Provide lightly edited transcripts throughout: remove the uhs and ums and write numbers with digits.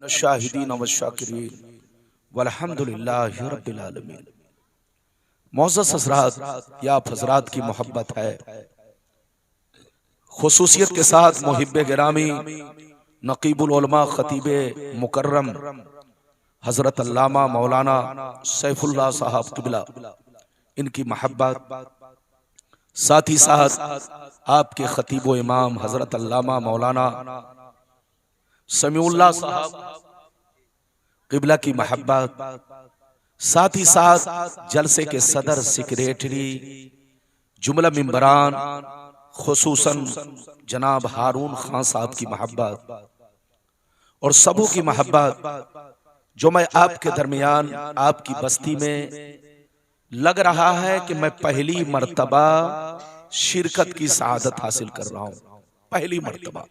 शाहिदीन व शाकिरीन वल्हम्दुलिल्लाहि रब्बिल आलमीन। मुअज़्ज़ज़ हज़रात, या आप हज़रात की मोहब्बत है, खुसूसियत के साथ मुहिब्बे गिरामी नकीबुल उलमा खतीबे मुकर्रम हज़रत अल्लामा मौलाना सैफुल्लाह साहब क़िबला, इनकी मोहब्बत, साथ ही साथ आपके खतीब व इमाम हज़रत अल्लामा मौलाना समीउल्लाह साहब क़िबला की मोहब्बत, साथ ही साथ जलसे के सदर सेक्रेटरी जुमला मिंबरान खुसूसन जनाब हारून खान साहब की मोहब्बत और सबों की मोहब्बत जो मैं आपके दरमियान आपकी बस्ती में लग रहा है कि मैं पहली मर्तबा शिरकत की सआदत हासिल कर रहा हूं। पहली मर्तबा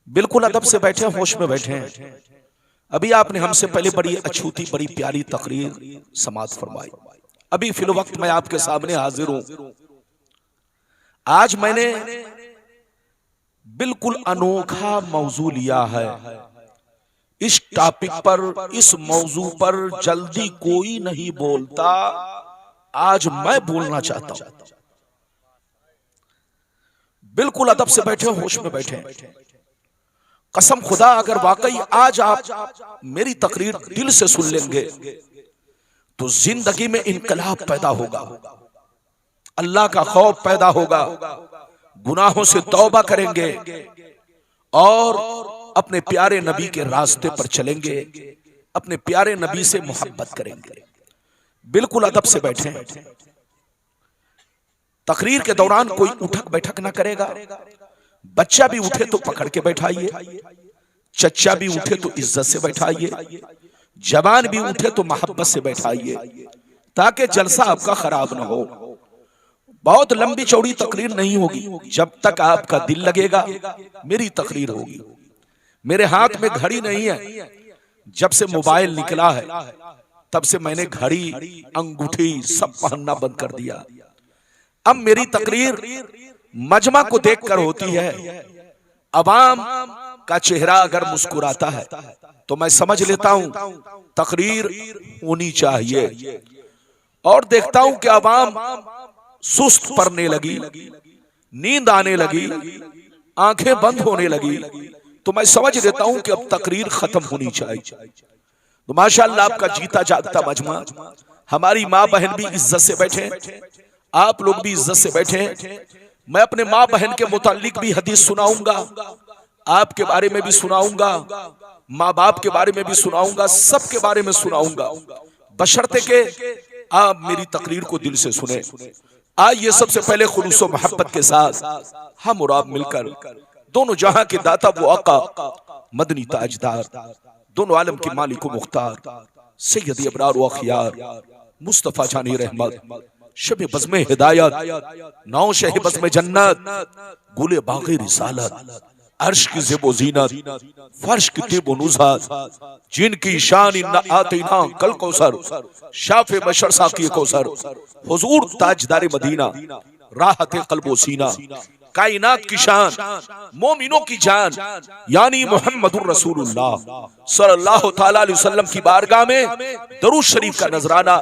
बिल्कुल अदब से बैठे, होश में बैठे हैं। अभी आपने हमसे पहले बड़ी अछूती बड़ी प्यारी तकरीर समाअत फरमाई। अभी फिल वक्त मैं आपके सामने हाजिर हूं। आज मैंने बिल्कुल अनोखा मौजू लिया है। इस टॉपिक पर, इस मौजू पर जल्दी कोई नहीं बोलता, आज मैं बोलना चाहता हूं। बिल्कुल अदब से बैठे, होश में बैठे। कसम खुदा, अगर वाकई आज आप मेरी तकरीर दिल से सुन लेंगे तो जिंदगी में इनकलाब पैदा होगा, अल्लाह का खौफ पैदा होगा, गुनाहों से तौबा करेंगे और अपने प्यारे नबी के रास्ते पर चलेंगे, अपने प्यारे नबी से मोहब्बत करेंगे। बिल्कुल अदब से बैठे। तकरीर के दौरान कोई उठक बैठक ना करेगा। बच्चा भी उठे तो पकड़ के बैठाइए, चच्चा भी उठे तो इज्जत से बैठाइए, जवान भी उठे तो मोहब्बत से बैठाइए, ताकि जलसा आपका खराब ना हो। बहुत लंबी चौड़ी तकरीर नहीं होगी, जब तक आपका दिल लगेगा मेरी तकरीर होगी। मेरे हाथ में घड़ी नहीं है, जब से मोबाइल निकला है तब से मैंने घड़ी, अंगूठी सब पहनना बंद कर दिया। अब मेरी तकरीर मजमा को देखकर होती है। अवाम का चेहरा अगर मुस्कुराता है तो मैं समझ लेता हूं तकरीर होनी चाहिए, और देखता हूं कि अवाम सुस्त पड़ने लगी, नींद आने लगी, आंखें बंद होने लगी, तो मैं समझ लेता हूं कि अब तकरीर खत्म होनी चाहिए। तो माशाअल्लाह आपका जीता जागता मजमा, हमारी माँ बहन भी इज्जत से बैठे, आप लोग भी इज्जत से बैठे। मैं अपने माँ बहन के मुतालिक भी हदीस सुनाऊंगा, आपके बारे में भी सुनाऊंगा, माँ बाप के बारे में भी सुनाऊंगा, सबके बारे में सुनाऊंगा, बशर्ते के आप मेरी तकरीर को दिल से सुने। आइए सबसे पहले खुलूस व मोहब्बत के साथ हम और आप मिलकर दोनों जहां के दाता वो आका मदनी ताजदार, दोनों आलम के मालिक व मुख्तार सैयद अबरार व अखियार मुस्तफा जानी रहमत, शब बज़्म हिदायत, नौ शह बज़्म जन्नत, गुले बाग़े रिसालत, अर्श की ज़ेबो ज़ीनत, फर्श की तिब व नुज़हत, जिनकी शान इन्ना आतीना कल कौसर, शाफ़े बशर साक़ी कौसर, हुज़ूर ताजदार मदीना, राहत क़ल्ब व सीना, कायनात की शान, मोमिनों की जान, यानी मुहम्मदुर रसूलुल्लाह सल्लल्लाहु तआला अलैहि वसल्लम की बारगाह में दरूद शरीफ का नजराना।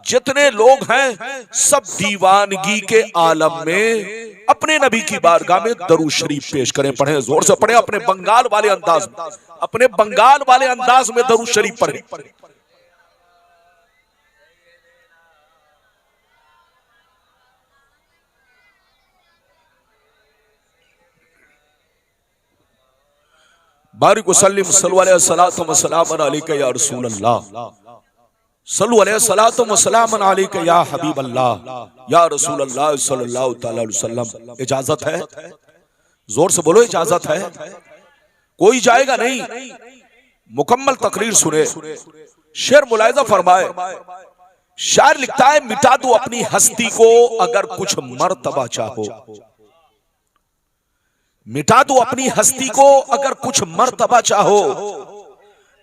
जितने लोग हैं सब दीवानगी के आलम में अपने नबी की बारगाह में दरूद शरीफ पेश करें। पढ़े, जोर से पढ़े, अपने बंगाल वाले अंदाज में, अपने बंगाल वाले अंदाज में दरूद शरीफ पढ़े। बारिक वसल्लिम सल्लल्लाहु अलैहि या रसूल अल्लाह, सल्लल्लाहु अलैहि या हबीब अल्लाह, या रसूल अल्लाह सल्लल्लाहु अलैहि वसल्लम। इजाजत है? जोर से बोलो, इजाजत है? कोई जाएगा नहीं, मुकम्मल तकरीर सुने। शेर मुलाहिजा फरमाए, शायर लिखता है, मिटा दो अपनी हस्ती को अगर कुछ मर्तबा चाहो, मिटा दो अपनी हस्ती को अगर कुछ मर्तबा चाहो,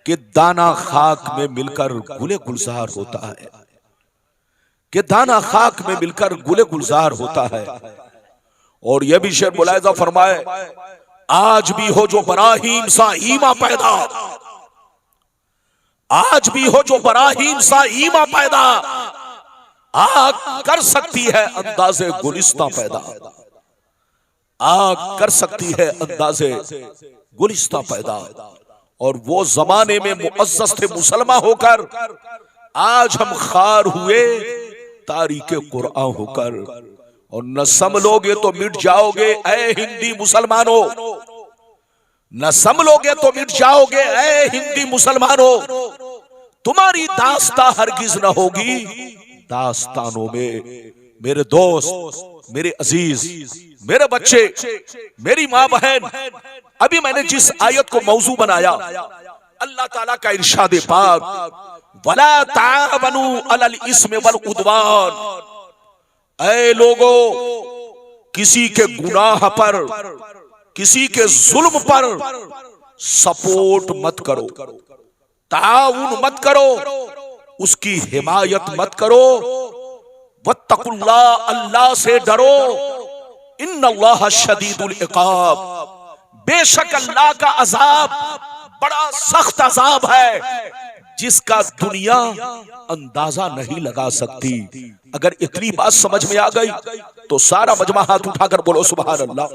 कि दाना खाक में मिलकर गुले गुलजार होता है, कि दाना खाक में मिलकर गुले गुलजार होता है। और यह भी शेर मुलाहिजा फरमाए, आज भी हो जो बराहीम सा ईमा पैदा, आज भी हो जो बराहीम सा ईमा पैदा, आग कर सकती है अंदाजे गुलिस्ता पैदा, आग कर सकती है अंदाजे गुलिस्ता पैदा। और वो जमाने में मुअज़्ज़ज़ थे मुसलमान होकर, आज हम खार हुए तारीके कुरान होकर। और न संभलोगे तो मिट जाओगे ऐ हिंदी मुसलमानों, न संभलोगे तो मिट जाओगे ऐ हिंदी मुसलमानों। तुम्हारी दास्तां हरगिज न होगी दास्तानों में। मेरे दोस्त, मेरे अजीज, मेरे बच्चे, मेरी माँ बहन, अभी मैंने जिस आयत को मौजू बनाया, अल्लाह ताला का इरशाद पाक, वला तावनु अलल इस्म वल उद्वान। ऐ लोगो, किसी के गुनाह पर, किसी के जुल्म पर सपोर्ट मत करो, ताउन मत करो, उसकी हिमायत मत करो। वत्तकुल्लाह, अल्लाह से डरो। इन्नल्लाह शदीदुल इकाब, बेशक अल्लाह का अजाब बड़ा सख्त अजाब है जिसका दुनिया अंदाजा नहीं लगा सकती। अगर इतनी बात समझ में आ गई तो सारा मजमा हाथ उठाकर बोलो सुभान अल्लाह,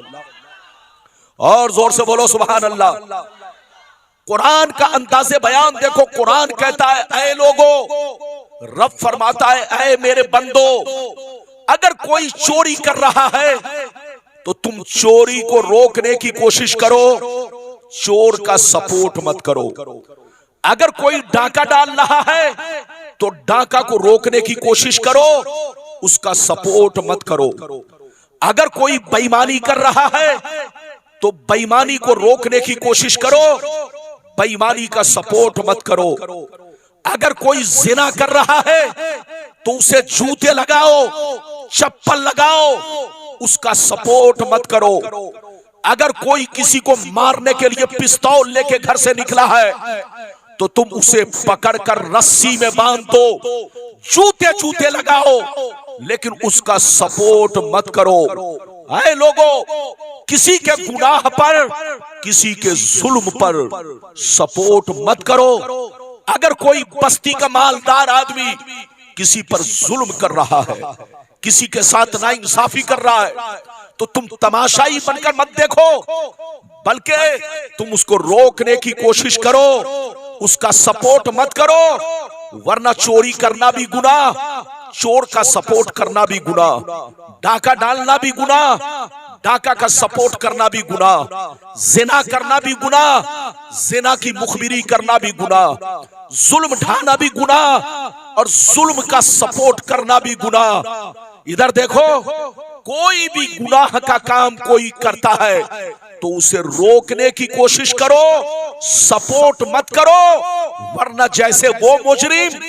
और जोर से बोलो सुभान अल्लाह। कुरान का अंदाज़े बयान देखो। कुरान कहता है ऐ लोगो, रब फरमाता है ऐ मेरे बंदो, अगर कोई चोरी कर रहा है तो तुम चोरी को रोकने की कोशिश करो, चोर का सपोर्ट मत करो। अगर कोई डाका डाल रहा है तो डाका को रोकने की कोशिश करो, उसका सपोर्ट मत करो। अगर कोई बेईमानी कर रहा है तो बेईमानी को रोकने की कोशिश करो, बेईमानी का सपोर्ट मत करो। अगर कोई जिना कर रहा है तो उसे जूते लगाओ, चप्पल लगाओ, उसका सपोर्ट मत करो। अगर कोई किसी को मारने के लिए पिस्तौल लेके घर से निकला है तो तुम उसे पकड़कर रस्सी में बांध दो, जूते जूते लगाओ, लेकिन उसका सपोर्ट मत करो। ऐ लोगों, किसी के गुनाह पर, किसी के जुल्म पर सपोर्ट मत करो। अगर कोई बस्ती का मालदार आदमी किसी पर जुल्म कर रहा है, किसी के साथ नाइंसाफी कर रहा है, तो तुम तमाशाई बनकर मत देखो, बल्कि तुम उसको रोकने की कोशिश करो, उसका सपोर्ट मत करो। वरना चोरी करना भी गुनाह, चोर का सपोर्ट करना भी गुनाह, डाका डालना भी गुनाह, डाका का सपोर्ट करना भी गुनाह, जिना करना भी गुनाह, जिना की मुखबिरी करना भी गुनाह, जुल्म ढाना भी गुनाह, और जुल्म का सपोर्ट करना भी गुनाह। इधर देखो, कोई भी गुनाह का काम कोई करता है तो उसे रोकने की कोशिश करो, सपोर्ट मत करो, वरना जैसे वो मुजरिम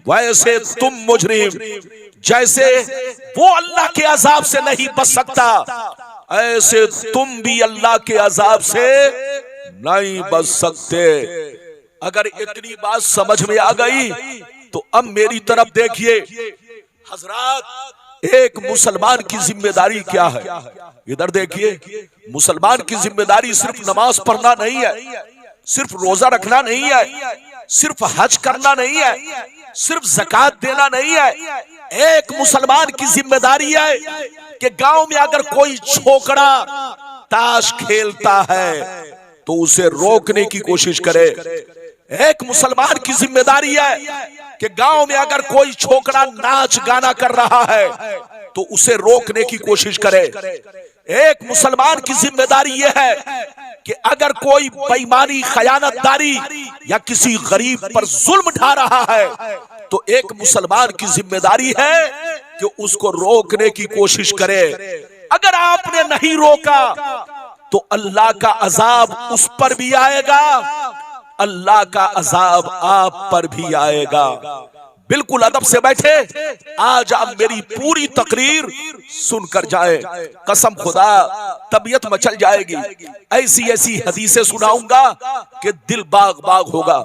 वैसे तुम मुजरिम। जैसे वो अल्लाह के अजाब से नहीं बच सकता, ऐसे तुम भी अल्लाह के अजाब से नहीं बच सकते। अगर इतनी बात समझ में आ गई तो अब मेरी तरफ देखिए हजरात, एक मुसलमान की जिम्मेदारी क्या है? इधर देखिए, मुसलमान की जिम्मेदारी सिर्फ नमाज पढ़ना नहीं है, सिर्फ रोजा रखना नहीं है, सिर्फ हज करना नहीं है, सिर्फ ज़कात देना नहीं है। एक मुसलमान की जिम्मेदारी है कि गांव में अगर कोई छोकरा ताश खेलता है तो उसे रोकने की कोशिश करे। एक मुसलमान की जिम्मेदारी है कि गांव में अगर कोई छोकरा नाच गाना कर रहा है तो उसे रोकने की कोशिश करे। एक मुसलमान की जिम्मेदारी यह है कि अगर कोई बेईमानी, खयानतदारी या किसी गरीब पर जुल्म ढा रहा है तो एक मुसलमान की जिम्मेदारी है कि उसको रोकने की कोशिश करे। अगर आपने नहीं रोका तो अल्लाह का अजाब उस पर भी आएगा, अल्लाह का अजाब आप पर भी आएगा। बिल्कुल अदब से बैठे, आज आप मेरी पूरी तकरीर सुनकर जाए, कसम खुदा तबीयत मचल जाएगी। ऐसी ऐसी हदीसें सुनाऊंगा कि दिल बाग बाग होगा।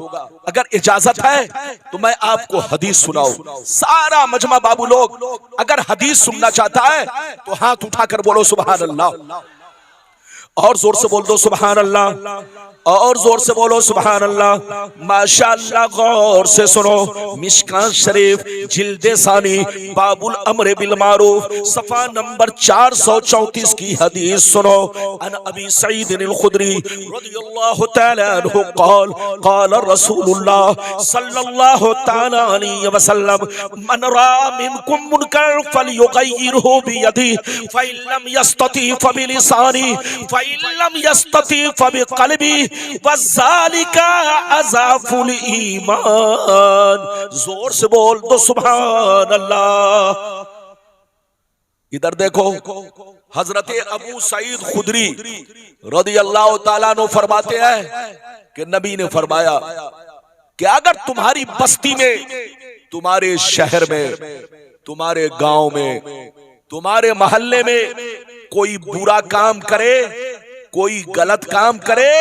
अगर इजाजत है तो मैं आपको हदीस सुनाऊं। सारा मजमा बाबू लोग अगर हदीस सुनना चाहता है तो हाथ उठाकर बोलो सुभान अल्लाह। और जोर से बोल दो सुभान अल्लाह, और जोर से बोलो सुभान अल्लाह। माशाअल्लाह, गौर से सुनो, मिशकात शरीफ जिल्दे सानी बाबुल अम्र बिल मारूफ सफा नंबर 434 की हदीस सुनो। अन अबी सईद अल खुदरी रदियल्लाहु तआला अन्हु क़ाल क़ाल रसूलुल्लाह सल्लल्लाहु तआला अलैहि वसल्लम मन रा मिनकुम मुनकर फलयुगय्यिरहु बियदिही फ़इन लम यस्तती फबिलिसानी फ़इन लम यस्तती फबिक़ल्बी वज़ालिका अज़ाफुल ईमान। जोर से बोल दो सुभान अल्लाह। इधर देखो, हजरत अबू सईद खुदरी रदियल्लाहु ताला अन्हु फरमाते हैं कि नबी ने फरमाया कि अगर तुम्हारी बस्ती में, तुम्हारे शहर में, तुम्हारे गांव में, तुम्हारे मोहल्ले में कोई बुरा काम करे, कोई गलत काम करे,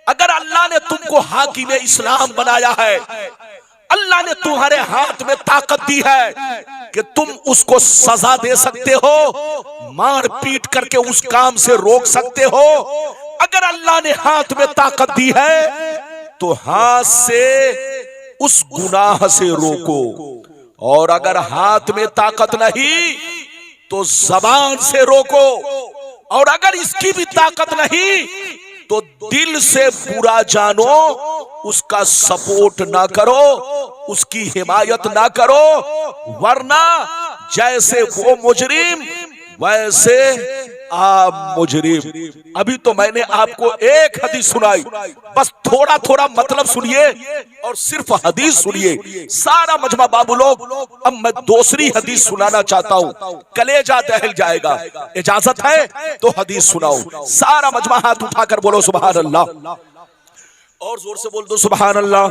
अगर अल्लाह ने तुमको हाकिम इस्लाम बनाया है, अल्लाह ने तुम्हारे हाथ में ताकत दी है कि तुम उसको सजा दे सकते हो, मार पीट करके उस काम से रोक सकते हो। अगर अल्लाह ने हाथ में ताकत दी है तो हाथ से उस गुनाह से रोको, और अगर हाथ में ताकत नहीं तो जबान से रोको, और अगर इसकी भी ताकत नहीं तो दिल से बुरा जानो, उसका सपोर्ट ना करो, उसकी हिमायत ना करो, वरना जैसे वो मुजरिम वैसे आप मुजरिम। अभी तो मैंने आपको एक हदीस सुनाई, बस थोड़ा थोड़ा मतलब सुनिए और सिर्फ हदीस सुनिए, सारा मजमा बाबू लोग। अब मैं दूसरी हदीस सुनाना चाहता हूँ, कलेजा दहल जाएगा। इजाजत है तो हदीस सुनाओ। सारा मजमा हाथ उठाकर बोलो सुभान अल्लाह, और जोर से बोल दो सुभान अल्लाह,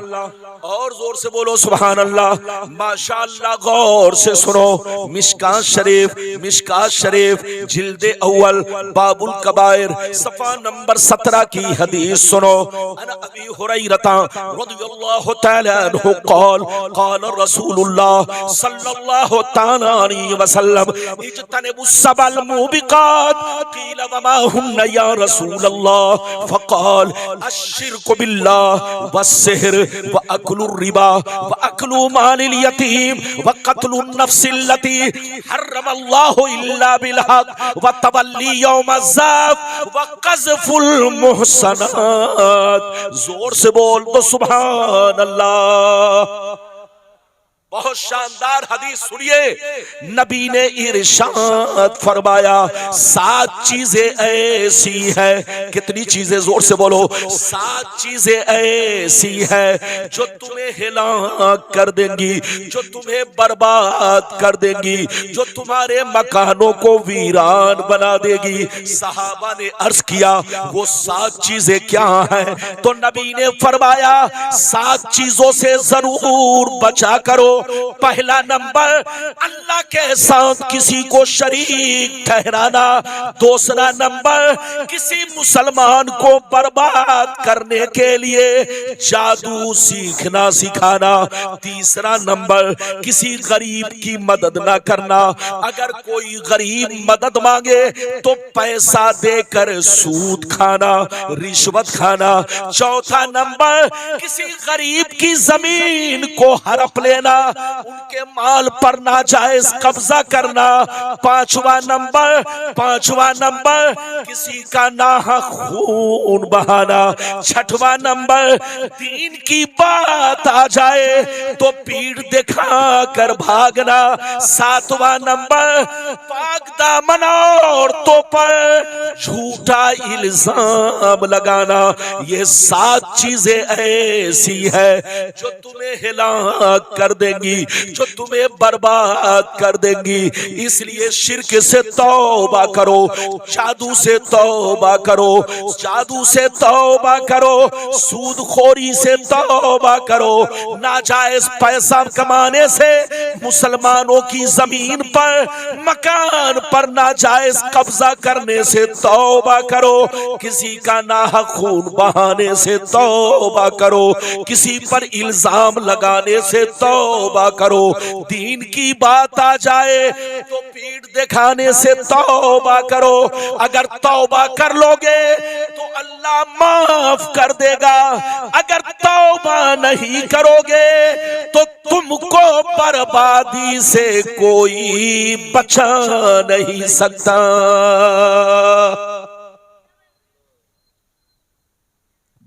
और जोर से बोलो सुभान अल्लाह। माशाअल्लाह, गौर से सुनो, मिशकात शरीफ जिल्दे अव्वल बाबुल कबायर सफा नंबर 17 की हदीस सुनो। अन अबी हुरैरता रदियल्लाहु तआला अन्हु क़ाल क़ाल रसूलुल्लाह सल्लल्लाहु तआला अलैहि वसल्लम इज्तनिबुस सबल मुबिकात क़ील वमा हुन्ना या रसूलल्लाह फ़क़ाल अश्शिरकु बिल्लाह वस्सिहर व अक्लुर रिबा व अक्लु मालिल यतीम व क़त्लुन नफ्सिल्लती हर्रमल्लाहु इल्ला बिल हक़ व तवल्ली यौमज़्ज़ाफ़ व क़ज़्फ़ुल मुहसनात। जोर से बोल दो सुभान अल्लाह। बहुत शानदार हदीस सुनिए, नबी ने इरशाद फरमाया 7 चीजें ऐसी है। कितनी चीजें? जोर से बोलो। 7 चीजें ऐसी है जो तुम्हें हिलाक कर देंगी, जो तुम्हें बर्बाद कर देंगी, जो तुम्हारे मकानों को वीरान बना देगी। सहाबा ने अर्ज किया वो 7 चीजें क्या हैं? तो नबी ने फरमाया 7 चीजों से जरूर बचा करो। पहला नंबर, अल्लाह के साथ किसी को शरीक ठहराना। दूसरा नंबर, किसी मुसलमान को बर्बाद करने के लिए जादू सीखना सिखाना। तीसरा नंबर, किसी गरीब की मदद ना करना। अगर कोई गरीब मदद मांगे तो पैसा देकर सूद खाना, रिश्वत खाना। चौथा नंबर, किसी गरीब की जमीन को हड़प लेना, उनके माल पर नाजायज कब्जा करना। पांचवा नंबर, किसी का नाहक खून बहाना। छठवा नंबर, दीन की बात आ जाए तो पीठ दिखा कर भागना। सातवां नंबर, पाक दामन औरतों पर झूठा इल्जाम लगाना। ये 7 चीजें ऐसी है जो तुम्हें हिलाक कर देंगी, जो तुम्हें बर्बाद कर देंगी। इसलिए शिर्क से तौबा करो, जादू से तौबा करो, जादू से तौबा करो, सूदखोरी से तौबा करो, नाजायज पैसा कमाने से, मुसलमानों की जमीन पर, मकान पर नाजायज कब्जा करने से तौबा करो। किसी का नाहक खून बहाने से तौबा करो, किसी पर इल्जाम लगाने से तौबा तौबा करो। दीन की बात आ जाए तो पीठ दिखाने से तौबा करो। अगर तौबा कर लोगे तो अल्लाह माफ कर देगा। अगर तौबा नहीं करोगे तो तुमको बर्बादी से कोई बचा नहीं सकता।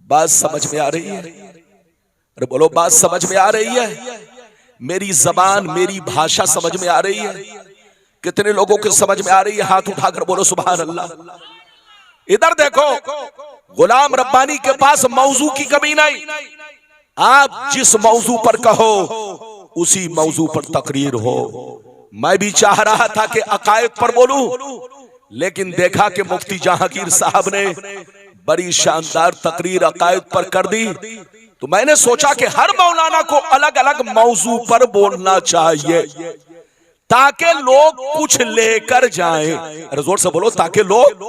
बात समझ में आ रही है? अरे बोलो, बात समझ में आ रही है? मेरी जबान, मेरी भाषा समझ में आ रही है? कितने लोगों के समझ में आ रही है? हाथ उठाकर बोलो सुभान अल्लाह। इधर देखो, गुलाम रब्बानी के पास मौजू की कमी नहीं। आप जिस मौजू पर कहो उसी मौजू पर तकरीर हो। मैं भी चाह रहा था कि अकायद पर बोलूं, लेकिन देखा कि मुफ्ती जहांगीर साहब ने बड़ी शानदार तकरीर अकायद पर कर दी, तो मैंने सोचा कि हर मौलाना को अलग अलग मौजू पर बोलना चाहिए ताकि लोग कुछ लेकर जाएं। अरे जोर से बोलो, ताकि लोग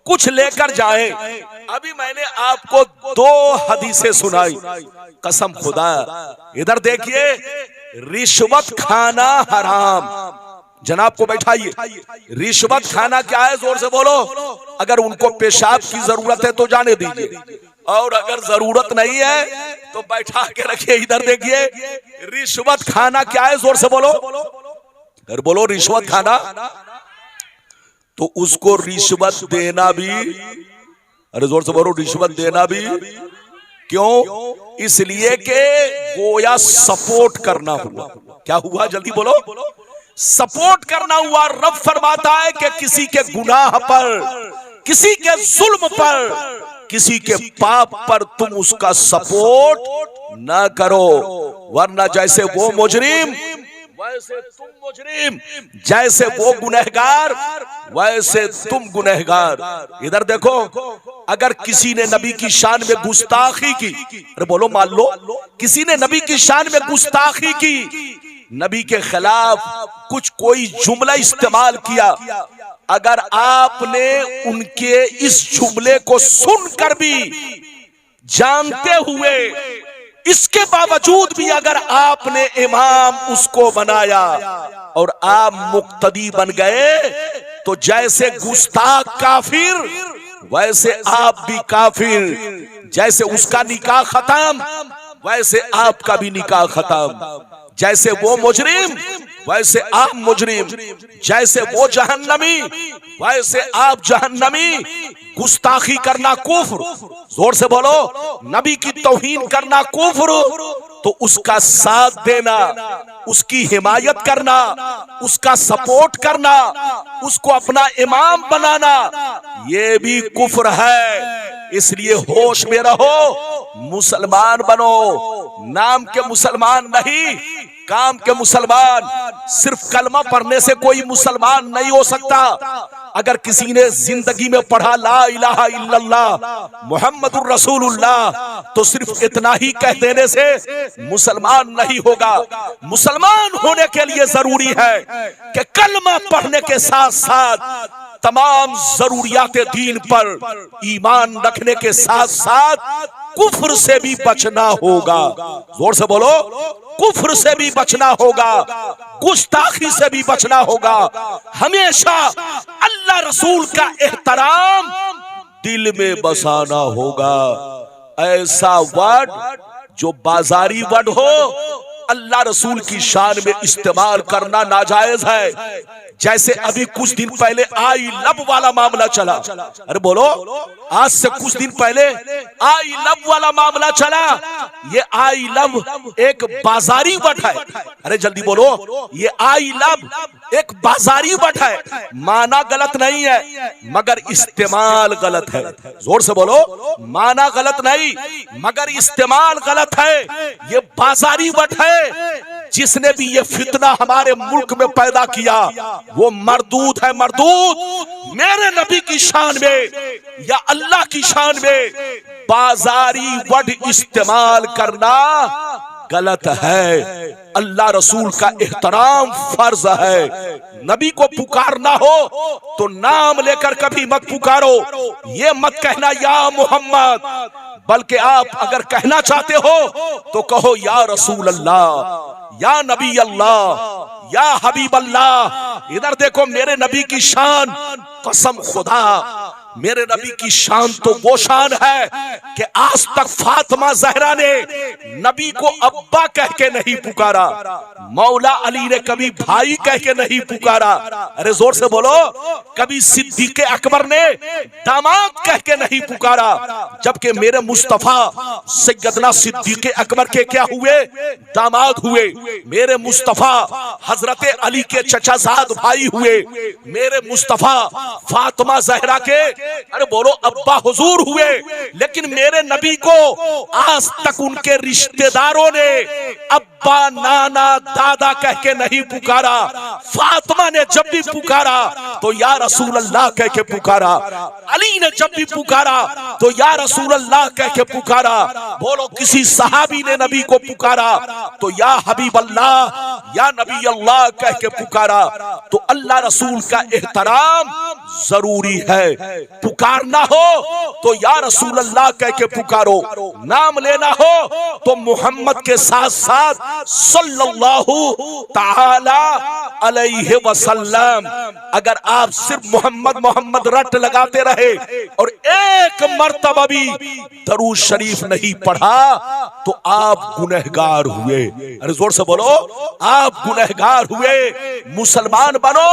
कुछ लेकर जाएं। अभी मैंने आपको 2 हदीसें सुनाई, कसम खुदा। इधर देखिए, रिश्वत खाना हराम। जनाब को बैठाइए। रिश्वत खाना क्या है? जोर से बोलो। अगर उनको पेशाब की जरूरत है तो जाने दीजिए, और अगर जरूरत नहीं है तो बैठा के रखिए। इधर देखिए, रिश्वत खाना क्या है? जोर से बोलो। अगर बोलो रिश्वत खाना, तो उसको रिश्वत देना भी, अरे जोर से बोलो, रिश्वत देना भी क्यों? इसलिए कि गोया सपोर्ट करना हुआ। क्या हुआ? जल्दी बोलो। सपोर्ट करना हुआ। रब फरमाता है कि किसी के गुनाह पर, किसी के जुल्म पर, किसी के पाप पर तुम उसका सपोर्ट ना करो, वरना जैसे वो मुजरिम वैसे तुम मुजरिम, जैसे वो गुनहगार वैसे तुम गुनहगार। इधर देखो, अगर किसी ने नबी की शान में गुस्ताखी की, अरे बोलो, मान लो किसी ने नबी की शान में गुस्ताखी की, नबी के खिलाफ कुछ कोई जुमला इस्तेमाल किया, अगर आपने उनके इस जुमले को सुनकर भी, जानते हुए, इसके बावजूद भी अगर आपने इमाम उसको बनाया और आप मुक्तदी बन गए, तो जैसे गुस्ताख काफिर वैसे आप भी काफिर। जैसे उसका निकाह खत्म वैसे आपका भी निकाह खत्म। जैसे वो मुजरिम वैसे आप मुजरिम। जैसे वो जहन्नमी वैसे आप जहन्नमी। गुस्ताखी करना कुफ्र, जोर से बोलो। नबी की तौहीन करना कुफ्र, तो उसका साथ देना, उसकी हिमायत करना, उसका सपोर्ट करना, उसको अपना इमाम बनाना, ये भी कुफ्र है। इसलिए होश में रहो, मुसलमान बनो। नाम के मुसलमान नहीं, काम के मुसलमान। सिर्फ कलमा पढ़ने से कोई मुसलमान नहीं हो सकता। अगर किसी ने जिंदगी में पढ़ा ला इलाहा इल्लल्लाह मुहम्मदुर रसूलुल्लाह, तो सिर्फ इतना ही कह देने से मुसलमान नहीं होगा। मुसलमान होने के लिए जरूरी है कि कलमा पढ़ने के साथ साथ तमाम जरूरियात दीन पर ईमान रखने के साथ साथ कुफ्र से भी बचना होगा। जोर से बोलो, कुफ्र से भी बचना होगा, गुस्ताखी से भी बचना होगा। हमेशा अल्लाह रसूल का एहतराम दिल में बसाना होगा। ऐसा वर्ड जो बाजारी वर्ड हो, अल्लाह रसूल की शान में इस्तेमाल करना नाजायज है। जैसे अभी कुछ दिन पहले आई लव वाला मामला चला। अरे बोलो, आज से कुछ दिन पहले आई लव वाला मामला चला। ये आई लव एक बाजारी वर्ड है। अरे जल्दी बोलो, ये आई लव एक बाजारी वर्ड है। माना गलत नहीं है मगर इस्तेमाल गलत है। जोर से बोलो, माना गलत नहीं मगर इस्तेमाल गलत है। ये बाजारी वर्ड है। जिसने भी ये फितना हमारे मुल्क में पैदा किया वो मरदूद है, मरदूद। मेरे नबी की शान में या अल्लाह की शान में बाजारी वर्ड इस्तेमाल करना गलत है। अल्लाह रसूल का एहतराम फर्ज है। नबी को पुकारना हो तो नाम लेकर कभी मत पुकारो। ये मत कहना या मोहम्मद, बल्कि आप अगर कहना चाहते हो तो कहो या रसूल अल्लाह, या नबी अल्लाह, या हबीब अल्लाह। इधर देखो मेरे नबी की शान, कसम खुदा मेरे नबी की शान तो वो शान है कि आज तक फातिमा जहरा ने नबी को अब्बा कह के नहीं पुकारा, मौला अली ने कभी भाई कह के नहीं पुकारा, अरे जोर से बोलो, कभी सिद्दीक अकबर ने दामाद कह के नहीं पुकारा, जबकि मेरे मुस्तफा सैयदना सिद्दीक अकबर के क्या हुए, दामाद हुए। मेरे मुस्तफा हजरत अली के चचाजाद भाई हुए। मेरे मुस्तफा फातिमा जहरा के अरे बोलो अब्बा हुजूर हुए। लेकिन मेरे नबी को आज तक उनके रिश्तेदारों ने अब्बा, नाना, दादा कह के नहीं पुकारा। फातिमा ने जब भी पुकारा तो या रसूल अल्लाह कह के पुकारा, अली ने जब भी पुकारा तो या रसूल अल्लाह कह के पुकारा। बोलो किसी सहाबी ने नबी को पुकारा तो या हबीब अल्लाह, या नबी अल्लाह कह के पुकारा। तो अल्लाह रसूल का एहतराम जरूरी है। पुकारना हो तो या रसूल अल्लाह कह के पुकारो, नाम लेना हो तो मोहम्मद के साथ साथ सल्लल्लाहु ताला अलैहि वसल्लम। अगर आप सिर्फ मोहम्मद मोहम्मद रट लगाते रहे और एक मर्तबा भी दरूद शरीफ नहीं पढ़ा तो आप गुनहगार हुए। अरे जोर से बोलो, आप गुनहगार हुए। मुसलमान बनो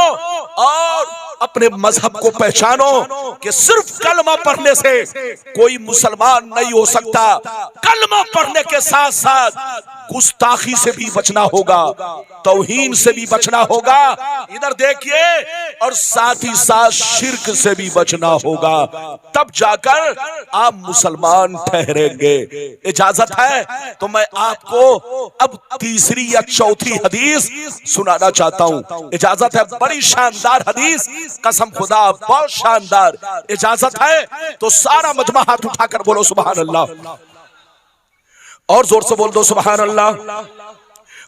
और अपने मजहब को पहचानो कि सिर्फ कलमा पढ़ने से कोई मुसलमान नहीं हो सकता। कलमा पढ़ने के साथ साथ गुस्ताखी से भी बचना होगा, तौहीन से भी बचना होगा, इधर देखिए, और साथ ही साथ शिर्क से भी बचना होगा। तब जाकर आप मुसलमान ठहरेंगे। इजाजत है तो मैं आपको अब तीसरी या चौथी हदीस सुनाना चाहता हूं। इजाजत है, बड़ी शानदार हदीस, कसम खुदा बहुत शानदार। इजाजत है तो सारा मजमा हाथ उठाकर बोलो सुभान अल्लाह, और जोर से बोल दो सुभान अल्लाह,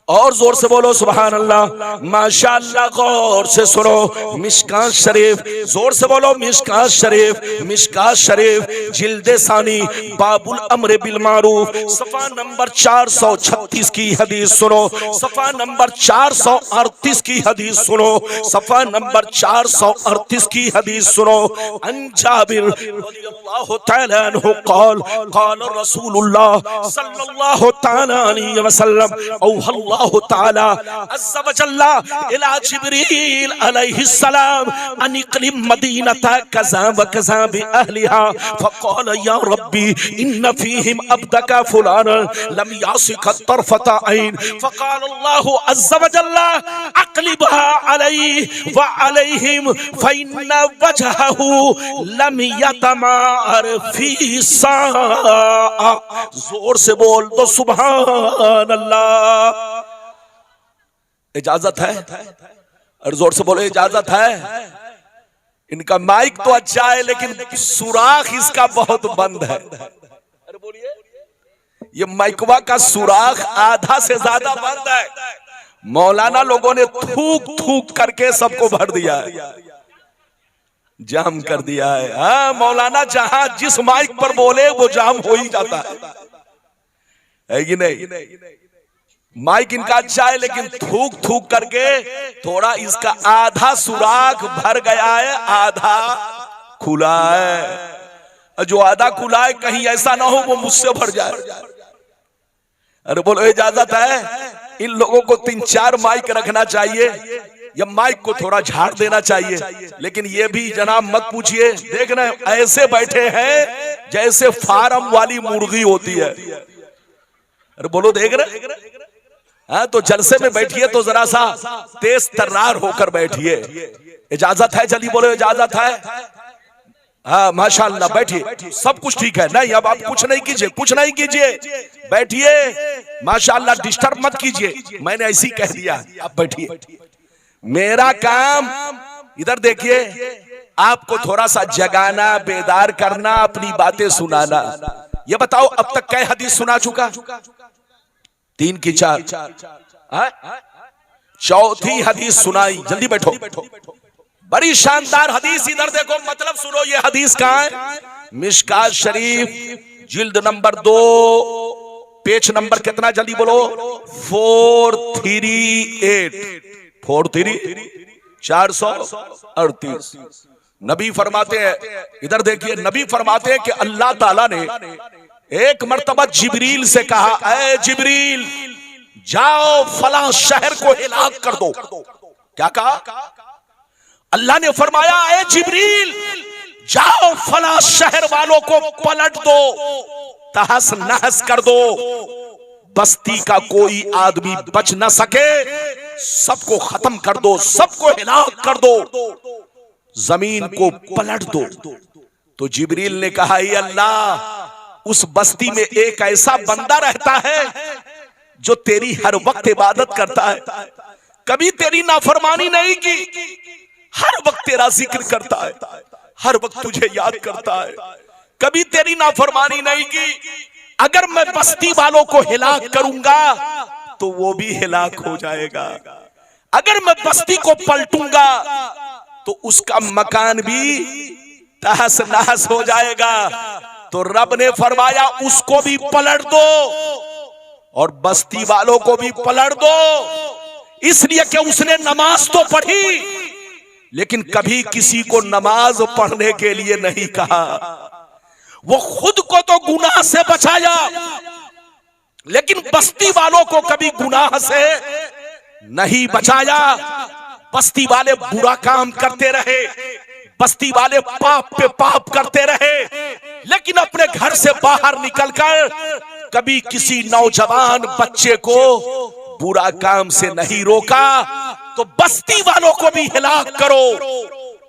और जोर से बोलो सुभान अल्लाह। माशाअल्लाह, गौर से सुनो मिशकात शरीफ, जोर से बोलो मिशकात शरीफ। मिशकात शरीफ जिल्दे सानी बाबुल अम्र बिल मारूफ सफा नंबर 436 की हदीस सुनो, सफा नंबर 438 की हदीस सुनो, सफा नंबर 438 की हदीस सुनो। अन जाबिर रज़ियल्लाहु तआला अन्हु क़ाल क़ाल रसूलुल्लाह सल्लल्लाहु तआला अलैहि वसल्लम औ अल्लाह ताला अज़्ज़ा व जल्ला इला जिब्रील अलैहिस्सलाम अनिक़लिम मदीनता कज़ा व कज़ा बि अहलिहा फ़क़ाल या रब्बी इन्न फ़ीहिम अब्दका फुलान लम यासिक तरफ़ता ऐन फ़क़ाल अल्लाहु अज़्ज़ा व जल्ला अक़लिबहा अलैहि व अलैहिम फ़इन्न वजहहु लम यतमार फ़ी साअ। जोर से बोल दो सुभान अल्लाह। इजाजत है, और जोर से बोलो इजाजत है। इनका माइक तो अच्छा है लेकिन सुराख इसका बहुत बंद है। अरे बोलिए, ये माइकवा का सुराख आधा से ज्यादा बंद है। मौलाना लोगों ने थूक थूक करके सबको भर दिया है, जाम कर दिया है। हाँ, मौलाना जहां जिस माइक पर बोले वो जाम हो ही जाता है कि नहीं। माइक इनका अच्छा है लेकिन थूक थूक करके थोड़ा इसका आधा सुराख भर गया है, आधा खुला है। जो आधा खुला है कहीं ऐसा ना हो वो मुझसे भर जाए। अरे बोलो इजाजत है। इन लोगों को 3-4 माइक रखना चाहिए या माइक को थोड़ा झाड़ देना चाहिए। लेकिन ये भी जनाब मत पूछिए, देखना ऐसे बैठे हैं जैसे फार्म वाली मुर्गी होती है। अरे बोलो देख रहे। हाँ, तो जलसे में बैठिए तो जरा सा तेज तर्रार होकर बैठिए। इजाजत है, जल्दी बोलो इजाजत है। हाँ माशाअल्लाह, बैठिए, सब कुछ ठीक है। नहीं अब आप कुछ नहीं कीजिए, कुछ नहीं कीजिए, बैठिए माशाअल्लाह, डिस्टर्ब मत कीजिए। मैंने ऐसी कह दिया, आप बैठिए। मेरा काम इधर देखिए, आपको थोड़ा सा जगाना, बेदार करना, अपनी बातें सुनाना। ये बताओ अब तक कै हदीस सुना चुका? 3 की 4, चौथी हदीस सुनाई। जल्दी बैठो, बड़ी शानदार हदीस। इधर देखो, मतलब सुनो, ये हदीस कहाँ है? मिशकात शरीफ जिल्द नंबर 2 पेज नंबर कितना, जल्दी बोलो, 438, 438। नबी फरमाते हैं, इधर देखिए, नबी फरमाते हैं कि अल्लाह ताला ने एक मर्तबा जिब्रील से कहा, ऐ जिब्रील जाओ फलां शहर को हिलाक कर दो। क्या कहा? अल्लाह ने फरमाया, ऐ जिब्रील जाओ फलां शहर वालों को पलट दो, तहस नहस कर दो, बस्ती का कोई आदमी बच न सके, सबको खत्म कर दो, सबको हिलाक कर दो, जमीन को पलट दो। तो जिब्रील ने कहा, ये अल्लाह, उस बस्ती में एक ऐसा बंदा रहता है जो तेरी हर वक्त इबादत करता है, कभी तेरी नाफरमानी नहीं की, हर वक्त तेरा जिक्र करता है, हर वक्त तुझे याद करता है, कभी तेरी नाफरमानी नहीं की। अगर मैं बस्ती वालों को हिलाक करूंगा तो वो भी हिलाक हो जाएगा, अगर मैं बस्ती को पलटूंगा तो उसका मकान भी तहस नहस हो जाएगा। तो रब ने फरमाया, उसको भी पलट दो और बस्ती वालों को भी पलट दो, इसलिए कि उसने नमाज तो पढ़ी लेकिन कभी किसी को नमाज पढ़ने के लिए नहीं कहा। वो खुद को तो गुनाह से बचाया लेकिन बस्ती वालों को कभी गुनाह से नहीं बचाया। बस्ती वाले बुरा काम करते रहे, बस्ती वाले पाप पे पाप करते रहे, लेकिन अपने घर से बाहर निकलकर कभी किसी नौजवान बच्चे को बुरा काम से नहीं रोका। तो बस्ती वालों को भी हिलाक करो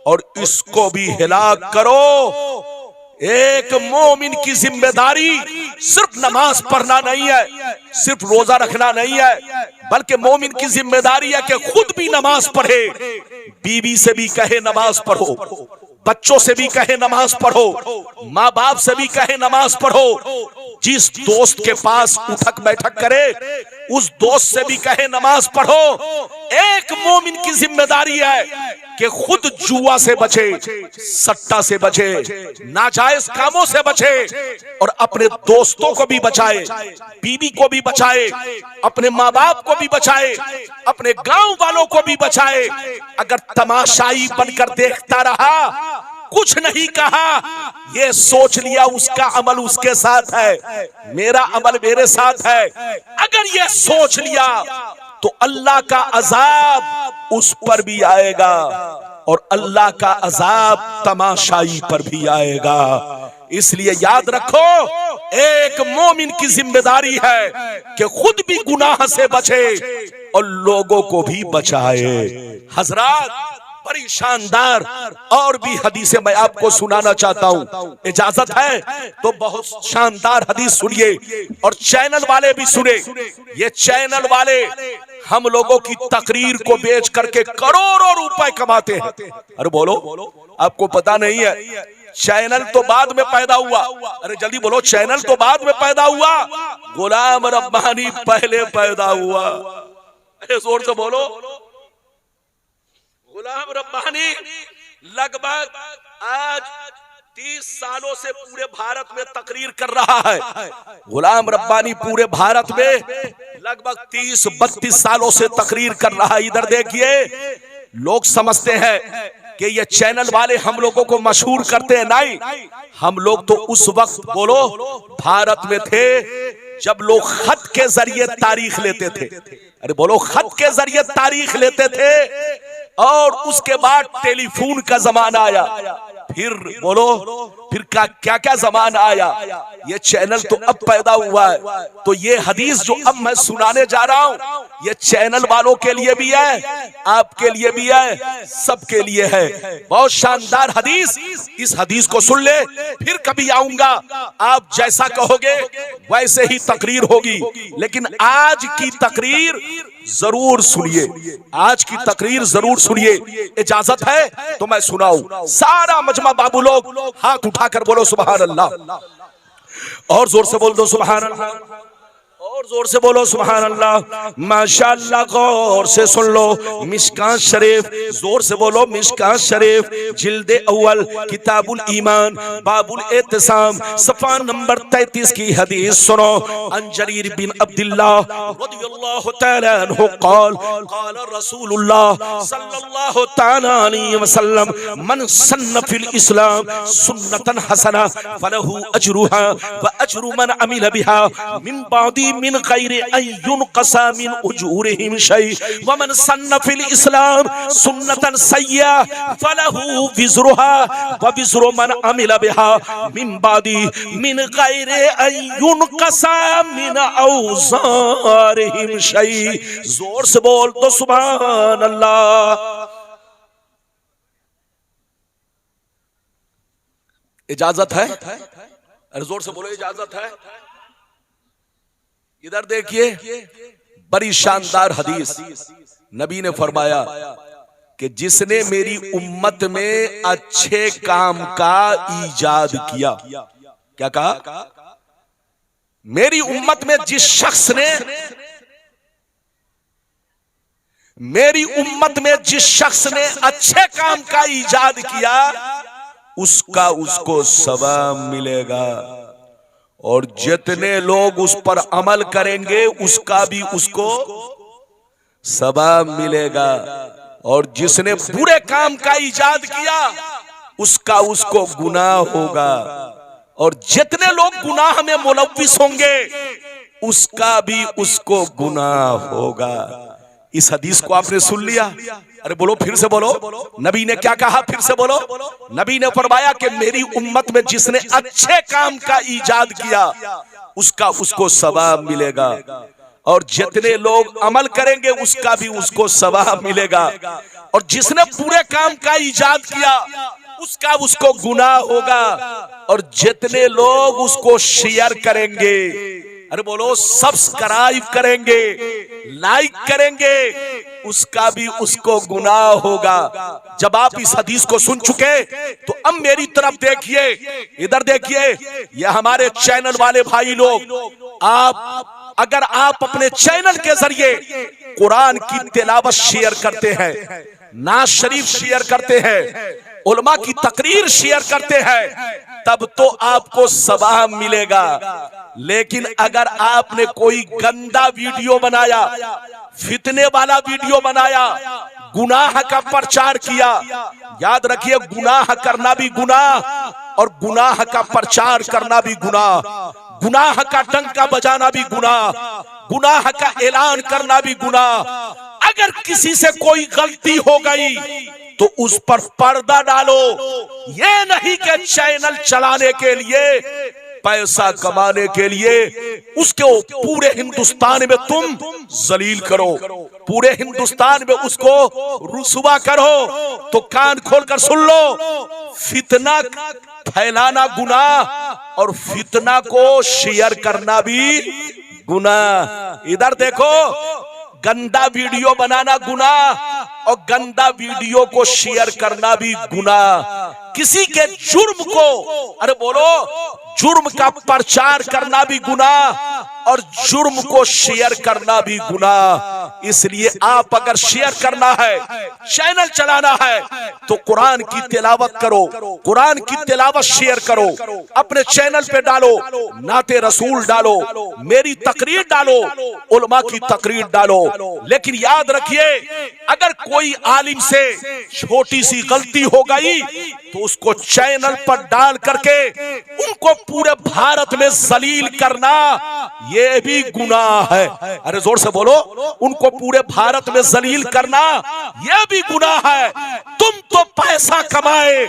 और इसको भी हिलाक करो। एक मोमिन की जिम्मेदारी सिर्फ नमाज पढ़ना नहीं है, सिर्फ रोजा रखना नहीं है, बल्कि मोमिन की जिम्मेदारी है कि खुद भी नमाज पढ़े, बीवी से भी कहे नमाज पढ़ो, बच्चों से भी कहे नमाज पढ़ो, माँ बाप से भी कहे नमाज पढ़ो, जिस दोस्त के पास उठक बैठक करे उस दोस्त से भी कहे नमाज पढ़ो। एक मोमिन की जिम्मेदारी है कि खुद जुआ से बचे, सट्टा से बचे, नाजायज कामों से बचे और अपने दोस्तों को भी बचाए, बीवी को भी बचाए, अपने माँ बाप को भी बचाए, अपने गांव वालों को भी बचाए। अगर तमाशाई बनकर देखता रहा, कुछ नहीं कहा, ये सोच लिया उसका अमल उसके साथ है, मेरा अमल मेरे साथ है, अगर ये सोच लिया तो अल्लाह का अजाब उस पर भी आएगा और अल्लाह का अजाब तमाशाई पर भी आएगा। इसलिए याद रखो, एक मोमिन की जिम्मेदारी है कि खुद भी गुनाह से बचे और लोगों को भी बचाए। हजरात, बड़ी शानदार और भी हदीसें मैं आपको सुनाना चाहता हूं, इजाजत है तो बहुत शानदार हदीस सुनिए और चैनल वाले भी सुने। ये चैनल वाले हम लोगों की तकरीर को बेच करके करोड़ों रुपए कमाते हैं। अरे बोलो, आपको पता नहीं है, चैनल तो बाद में पैदा हुआ। अरे जल्दी बोलो, चैनल तो बाद में पैदा हुआ, गुलाम रब्बानी पहले पैदा हुआ। अरे जोर से बोलो, गुलाम रब्बानी लगभग आज 30 सालों से पूरे भारत में तकरीर कर रहा है। गुलाम रब्बानी पूरे भारत में लगभग 30-32 सालों से तकरीर कर रहा है। इधर देखिए, लोग समझते हैं कि ये चैनल वाले हम लोगों को मशहूर करते हैं, नहीं, हम लोग तो उस वक्त बोलो भारत में थे जब लोग खत के जरिए तारीख लेते थे। अरे बोलो, खत के जरिए तारीख लेते थे और उसके बाद टेलीफोन का जमाना आया, फिर बोलो फिर क्या क्या जमाना आया। ये चैनल तो अब पैदा हुआ है। तो ये हदीस जो अब मैं सुनाने जा रहा हूं, ये चैनल वालों के लिए भी है, आपके लिए भी है, सबके लिए है। बहुत शानदार हदीस, इस हदीस को सुन ले, फिर कभी आऊंगा, आप जैसा कहोगे वैसे ही तकरीर होगी। लेकिन आज की तकरीर जरूर सुनिए, आज की तकरीर जरूर सुनिए। इजाजत है तो मैं सुनाऊं। सारा मजमा बाबू लोग हाथ उठाकर बोलो सुभान अल्लाह, और जोर से बोल दो सुभान अल्लाह, और जोर से बोलो सुभान अल्लाह, माशाअल्लाह। गौर से सुन लो, मिशकात शरीफ, जोर से बोलो मिशकात शरीफ, जिल्दे अव्वल, किताबुल ईमान, बाबुल एहतिसाम, सफ़ा नंबर 33 की हदीस सुनो। अन जरीर बिन अब्दुल्लाह रदियल्लाहु तआला अन्हु क़ाल क़ाल रसूलुल्लाह सल्लल्लाहु तआला अलैहि वसल्लम मन सन्न फिल इस्लाम सुन्नतन हसना फलहु अजरुहा व अजरु मन अमिल बिहा मिन बादी मिन गैरि अन युनक़सा मिन उजूरिहिम शै व मन सन्न फिल इस्लाम सुन्नतन सय्या फलहु विज़रुहा व विज़रु मन अमिल बिहा मिन बादी मिन गैरि अन युनक़सा मिन औज़ारिहिम शै। जोर से बोल तो सुभान अल्लाह। इजाजत है? अरे जोर से बोलो, इजाजत है? इधर देखिए, बड़ी शानदार हदीस। नबी ने फरमाया कि जिसने मेरी उम्मत में अच्छे काम का ईजाद किया, क्या कहा? मेरी उम्मत में जिस शख्स ने, मेरी उम्मत में जिस शख्स ने अच्छे काम का ईजाद किया उसका उसको सवाब मिलेगा, और जितने लोग उस पर अमल करेंगे उसका भी उसको सवाब मिलेगा, और जिसने बुरे काम का ईजाद किया उसका उसको गुनाह होगा, और जितने लोग गुनाह में मुलव्विस होंगे उसका भी उसको गुनाह होगा। इस हदीस को आपने सुन लिया? अरे बोलो, फिर से बोलो, नबी ने क्या कहा? फिर से बोलो। नबी ने फरमाया कि मेरी उम्मत में जिसने अच्छे काम का ईजाद किया उसका उसको सवाब मिलेगा, और जितने लोग अमल करेंगे उसका भी उसको सवाब मिलेगा, और जिसने पूरे काम का ईजाद किया उसका उसको गुनाह होगा, और जितने लोग उसको शेयर करेंगे, अरे बोलो सब्सक्राइब करेंगे, लाइक करेंगे, उसका भी उसको गुनाह होगा। जब आप इस हदीस को सुन चुके तो अब मेरी तरफ देखिए, इधर देखिए, ये हमारे चैनल वाले भाई लोग, आप अगर आप अपने चैनल के जरिए कुरान की तिलावत शेयर करते हैं, नाज शरीफ शेयर करते हैं, उलमा की तकरीर शेयर करते हैं, तब तो आपको सवाब मिलेगा। लेकिन अगर आपने कोई गंदा वीडियो बनाया, फितने वाला वीडियो बनाया, गुनाह का प्रचार किया, याद रखिए गुनाह करना भी गुनाह और गुनाह का प्रचार करना भी गुनाह, गुनाह का डंका बजाना भी गुनाह, गुनाह का ऐलान करना भी गुनाह। अगर किसी से कोई गलती हो गई तो उस पर पर्दा डालो, ये नहीं कि चैनल चलाने के लिए, पैसा कमाने के लिए उसको पूरे हिंदुस्तान में तुम जलील करो, पूरे हिंदुस्तान में उसको रुसवा करो। तो कान खोलकर सुन लो, फितना फैलाना गुनाह और फितना को शेयर करना भी गुनाह। इधर देखो, गंदा वीडियो बनाना गुनाह और गंदा वीडियो को शेयर करना भी गुनाह। किसी के जुर्म को, अरे बोलो, जुर्म का प्रचार करना भी गुनाह और जुर्म को शेयर करना भी गुनाह। इसलिए आप अगर शेयर करना है, चैनल चलाना है, तो कुरान की तिलावत करो, कुरान की तिलावत शेयर करो, अपने चैनल पे डालो, नाते रसूल डालो, मेरी तकरीर डालो, उलमा की तकरीर डालो। लेकिन याद रखिए, अगर कोई आलिम से छोटी सी गलती हो गई तो उसको चैनल पर डाल करके उनको पूरे भारत में जलील करना ये भी गुनाह है। अरे जोर से बोलो, उनको पूरे भारत में जलील करना ये भी गुनाह है। तुम तो पैसा कमाए,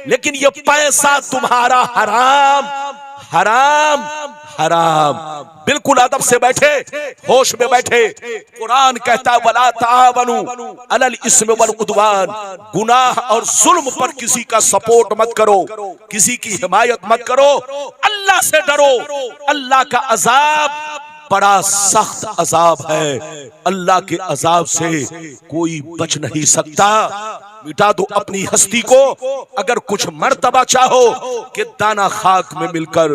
लेकिन ये पैसा तुम्हारा हराम हराम हराम। बिल्कुल अदब से बैठे, होश में बैठे। कुरान कहता वला तावनु अलल इस्म वल उद्वान, गुनाह और जुल्म पर किसी का सपोर्ट मत करो, किसी की हिमायत मत करो। अल्लाह से डरो, अल्लाह का अजाब बड़ा सख्त अजाब है, अल्लाह के अजाब से कोई बच नहीं सकता। मिटा दो अपनी हस्ती को। अगर कुछ मर्तबा चाहो कि दाना खाक में मिलकर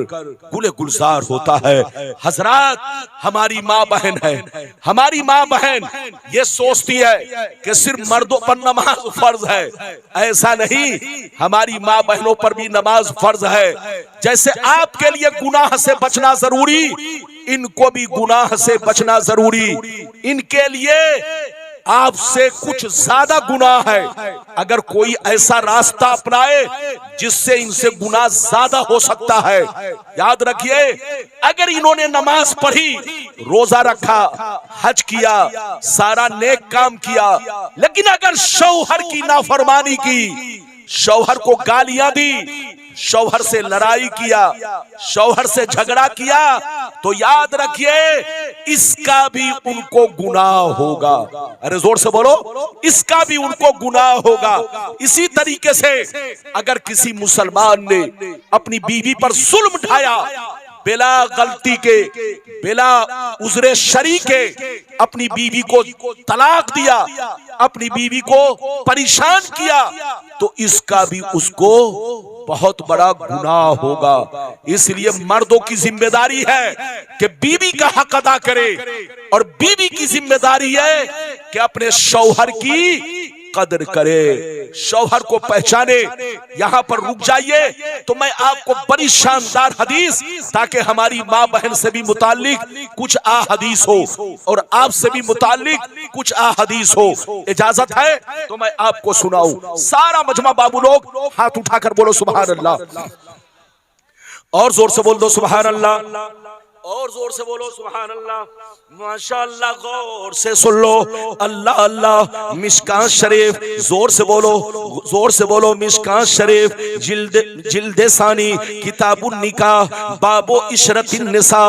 गुले गुलजार होता है। हजरात, हमारी माँ बहन है, हमारी माँ बहन ये सोचती है कि सिर्फ मर्दों पर नमाज फर्ज है। ऐसा नहीं, हमारी माँ बहनों पर भी नमाज फर्ज है। जैसे आपके लिए गुनाह से बचना जरूरी, इनको भी गुनाह से बचना जरूरी। इनके लिए आपसे कुछ ज्यादा गुनाह है। अगर कोई ऐसा रास्ता अपनाए जिससे इनसे गुनाह ज्यादा हो सकता है, याद रखिए, अगर इन्होंने नमाज पढ़ी, रोजा रखा, हज किया, सारा नेक काम किया, लेकिन अगर शौहर की नाफरमानी की, शौहर को गालियां दी, शौहर से लड़ाई किया, शौहर से झगड़ा किया, तो याद रखिए इसका भी उनको गुनाह होगा। अरे जोर से बोलो, इसका भी उनको गुनाह होगा। इसी तरीके से अगर किसी मुसलमान ने अपनी बीवी पर जुल्म ढाया, बिला गलती के, बिला उज़्रे शरी के अपनी बीवी को तलाक दिया, अपनी बीवी को परेशान किया, तो इसका भी उसको बहुत बड़ा गुनाह होगा। इसलिए मर्दों की जिम्मेदारी है कि बीवी का हक अदा करे, और बीवी की जिम्मेदारी है कि अपने शौहर की कदर करे, शौहर को पहचाने। यहां पर रुक जाइए तो मैं आपको बड़ी शानदार हदीस, ताकि हमारी माँ बहन से भी मुताल्लिक कुछ अहादीस हो और आपसे भी मुताल्लिक कुछ अहादीस हो। इजाजत है तो मैं आपको सुनाऊं। सारा मजमा बाबू लोग हाथ उठाकर बोलो सुभान अल्लाह, और जोर से बोल दो सुभान अल्लाह, और जोर से बोलो सुभान अल्लाह। माशाअल्लाह, गौर से सुन लो, अल्लाह अल्लाह। मिशकात शरीफ, जोर से बोलो, जोर से बोलो। मिशकात शरीफ जिल्दे सानी, किताबुन निकाह, बाबो इशरतिन निसा,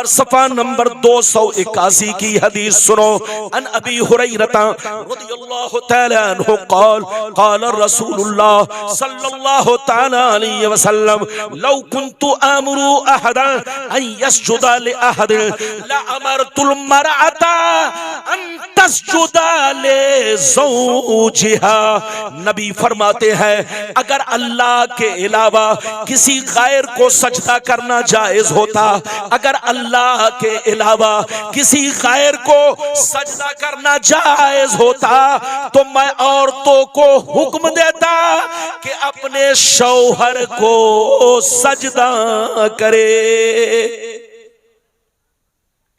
सफा नंबर 281 की हदीस सुनो। अन अबी हुरैरता रदियल्लाहु तआला अन्हु क़ाल क़ाल रसूलुल्लाह सल्लल्लाहु तआला अलैहि वसल्लम लौ कुन्तु आमुरु अहदन यस्जुदा ले अहद ला अमरतुल मरअता अन तस्जुदा ले ज़ौजिहा। नबी फरमाते हैं, अगर अल्लाह के अलावा किसी गैर को सजदा करना जायज होता, अगर अल्लाह के अलावा किसी गैर को सजदा करना जायज होता, तो मैं औरतों को हुक्म देता कि अपने शौहर को सजदा करे।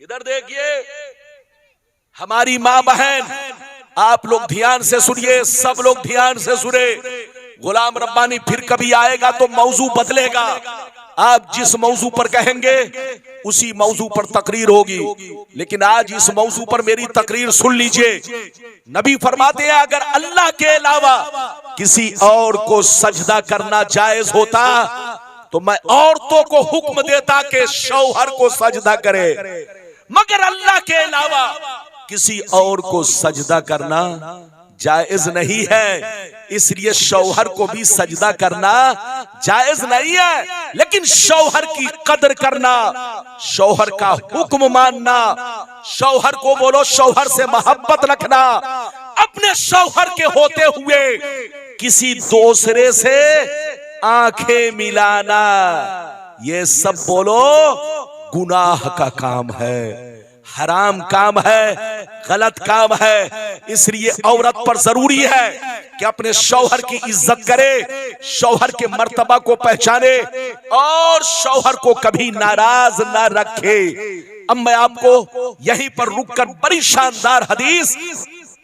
इधर देखिए, हमारी माँ बहन, आप लोग ध्यान से सुनिए, सब लोग ध्यान से सुने। गुलाम रब्बानी फिर कभी आएगा तो मौजू बदलेगा। आप जिस मौजू पर कहेंगे उसी मौजू पर तकरीर होगी, लेकिन आज इस मौजू पर मेरी तकरीर सुन लीजिए। नबी फरमाते हैं, अगर अल्लाह के अलावा किसी और को सजदा करना जायज होता, तो मैं औरतों को हुक्म देता कि शौहर को सजदा करे, मगर अल्लाह के अलावा किसी और को सजदा करना जायज नहीं है। इसलिए शौहर को भी सजदा करना जायज नहीं है, लेकिन शौहर की कदर करना, शौहर का हुक्म मानना, शौहर को बोलो शौहर से मोहब्बत रखना, अपने शौहर के होते हुए किसी दूसरे से आंखें मिलाना, ये सब बोलो गुनाह का काम है, हराम काम है, गलत काम है। इसलिए औरत पर जरूरी है कि अपने शौहर की इज्जत करे, शौहर के मर्तबा को पहचाने और शौहर को कभी नाराज ना रखे। अब मैं आपको यहीं पर रुककर बड़ी शानदार हदीस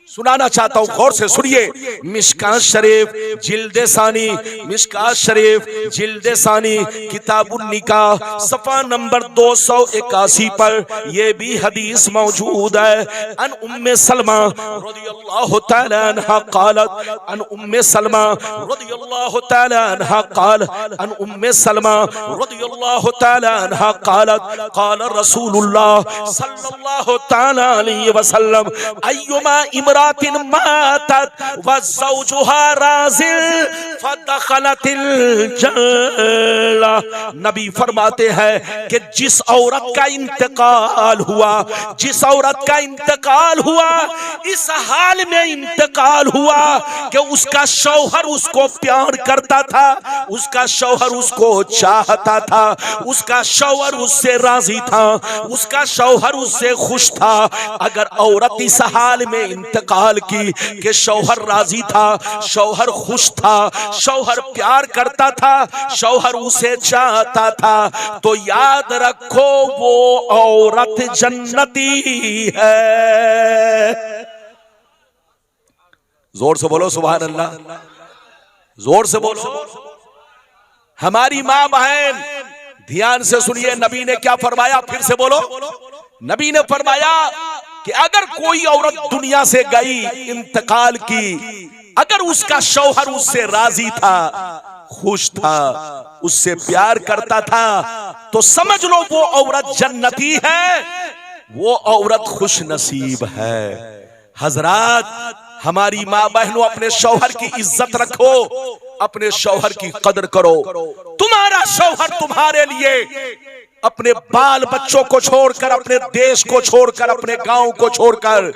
सुनाना चाहता हूं, गौर से सुनिए। मिशकात शरीफ जिल्दे सानी, मिशकात शरीफ जिल्दे सानी, किताबुन निकाह, सफा नंबर 281 पर यह भी हदीस मौजूद है। अन उम्मे सलमा रदियल्लाहु तआला अन्हा क़ालत, अन उम्मे सलमा रदियल्लाहु तआला अन्हा क़ाल, अन उम्मे सलमा रदियल्लाहु तआला अन्हा क़ालत, क़ाल रसूलुल्लाह सल्लल्लाहु तआला अलैहि वसल्लम अय्युमा इमरा इम्रातिन मातत व ज़ौजुहा राज़िल फदखलतिल जन्ना। नबी फरमाते हैं कि जिस औरत का इंतकाल हुआ, जिस औरत का इंतकाल हुआ, इस हाल में इंतकाल हुआ कि उसका शौहर उसको प्यार करता था, उसका शौहर उसको चाहता था, उसका शौहर उससे राजी था, उसका शौहर उससे खुश था। अगर औरत इस हाल में इंतकाल की कि शौहर राजी था, शौहर खुश था, शौहर प्यार करता था, शौहर उसे चाहता था, तो याद रखो वो औरत जन्नती है। जोर से बोलो सुभान अल्लाह, जोर से बोलो। हमारी मां बहन ध्यान से सुनिए, नबी ने क्या फरमाया, फिर से बोलो। नबी ने फरमाया कि अगर कोई औरत दुनिया से गई, इंतकाल की, अगर उसका शौहर उससे राजी था, खुश था, उससे प्यार करता था, तो समझ लो वो औरत जन्नती है, वो औरत खुश नसीब है। हजरात, हमारी माँ बहनों, अपने शौहर की इज्जत रखो, अपने शौहर की कदर करो। तुम्हारा शौहर तुम्हारे लिए अपने बाल बच्चों को छोड़कर, अपने देश को छोड़कर, अपने गांव को छोड़कर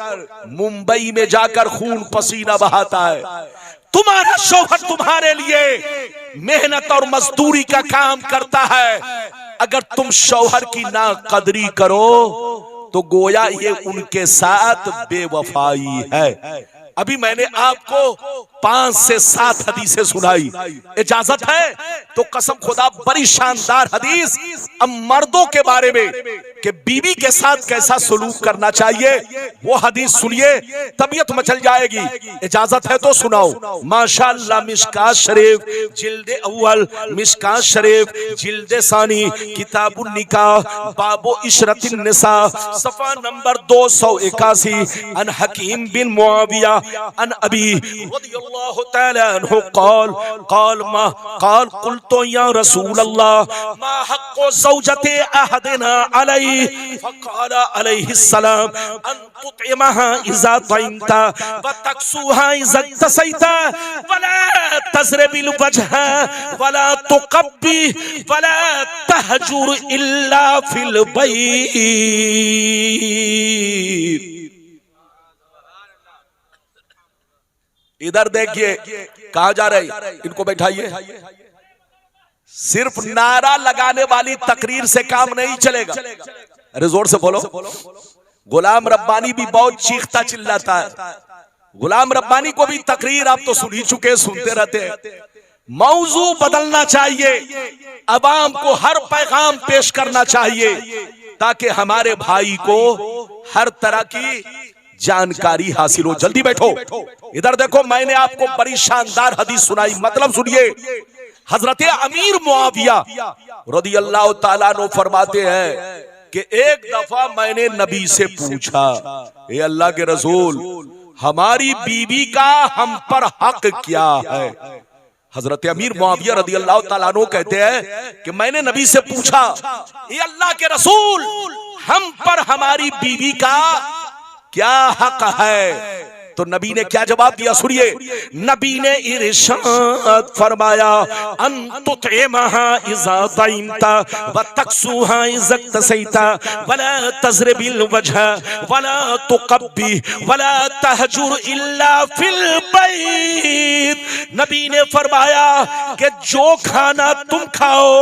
मुंबई में जाकर खून पसीना बहाता है। तुम्हारा शौहर तुम्हारे लिए मेहनत और मजदूरी का काम करता है। अगर तुम शौहर की नाकदरी करो तो गोया ये उनके साथ बेवफाई है। अभी मैंने आपको 5 से 7 हदीसें सुनाई, इजाजत है तो कसम खुदा बड़ी शानदार हदीस अब मर्दों के बारे में कि बीवी के साथ कैसा सलूक करना चाहिए, वो हदीस सुनिए, तबीयत मचल जाएगी। इजाजत है तो सुनाओ। माशाअल्लाह, मिशकात शरीफ जिल्दे अव्वल, मिशकात शरीफ जिल्दे सानी, किताबुन निकाह, बाबो इशरतिन निसा, सफा नंबर 281। अन हकीम बिन मुआविया अन अबी रज़ियल्लाहु तआला अन्हु क़ाल क़ुल्तु या रसूल अल्लाह मा हक़्क़ु ज़ौजति अहदिना अलैहि फ़क़ाल अलैहि सलाम अन तुतइमहा इज़ा तइमता व तक्सूहा इज़ा तसैता वला तज़रिबिल वजहा वला तुक़ब्बी वला तहजुर इल्ला फिल बैत। इधर देखिए, कहा जा रही, इनको बैठाइए। सिर्फ नारा लगाने वाली तकरीर से काम नहीं चलेगा। अरे जोर से बोलो। गुलाम रब्बानी भी बहुत चीखता चिल्लाता है। गुलाम रब्बानी को भी तकरीर आप तो सुन ही चुके, सुनते रहते हैं। मौजू बदलना चाहिए, अवाम को हर पैगाम पेश करना चाहिए ताकि हमारे भाई को हर तरह की जानकारी हासिल हो। जल्दी बैठो, इधर देखो, मैंने आपको बड़ी शानदार हदीस सुनाई, मतलब सुनिए। हजरत अमीर मुआविया रज़ियल्लाहु ताला अन्हु फरमाते हैं कि एक दफा मैंने नबी से पूछा, ए अल्लाह के रसूल, हमारी बीवी का हम पर हक क्या है? हजरत अमीर मुआविया रज़ियल्लाहु ताला अन्हु कहते हैं कि मैंने नबी से पूछा, ए अल्लाह के रसूल, हम पर हमारी बीवी का क्या हक है? तो नबी ने क्या जवाब दिया, सुनिए। नबी ने इरशाद फरमाया, अन तुतइमहा इज़ा तइमता व तक्सूहा इज़ा तसैता वला तज़रिबिल वजहा वला तुक़ब्बी वला तहजुर इल्ला फिल बैत। नबी ने फरमाया कि जो खाना तुम खाओ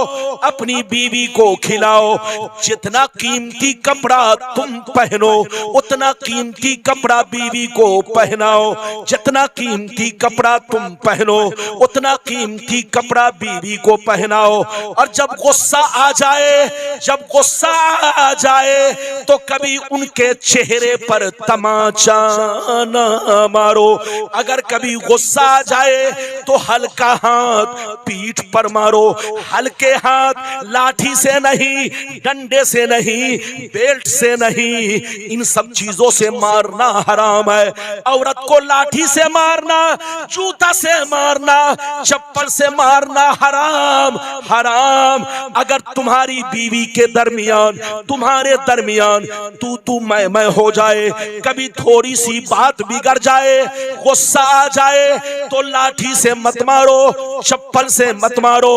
अपनी बीवी को खिलाओ, जितना कीमती कपड़ा तुम पहनो उतना कीमती कपड़ा बीवी को पहनाओ, जितना कीमती कपड़ा तुम पहनो उतना कीमती कपड़ा बीवी को पहनाओ। और जब गुस्सा आ जाए, जब गुस्सा आ जाए तो कभी उनके चेहरे पर तमाचा ना मारो। अगर कभी गुस्सा आ जाए तो हल्का हाथ पीठ पर मारो, हल्के हाथ, लाठी से नहीं, डंडे से नहीं, बेल्ट से नहीं, इन सब चीजों से मारना हराम है। औरत को लाठी से मारना, जूता से मारना, चप्पल से मारना हराम हराम। अगर तुम्हारी बीवी के दरमियान, तुम्हारे दरमियान तू मैं हो जाए, कभी थोड़ी सी बात बिगड़ जाए, गुस्सा आ जाए, तो लाठी से मत मारो, चप्पल से मत मारो,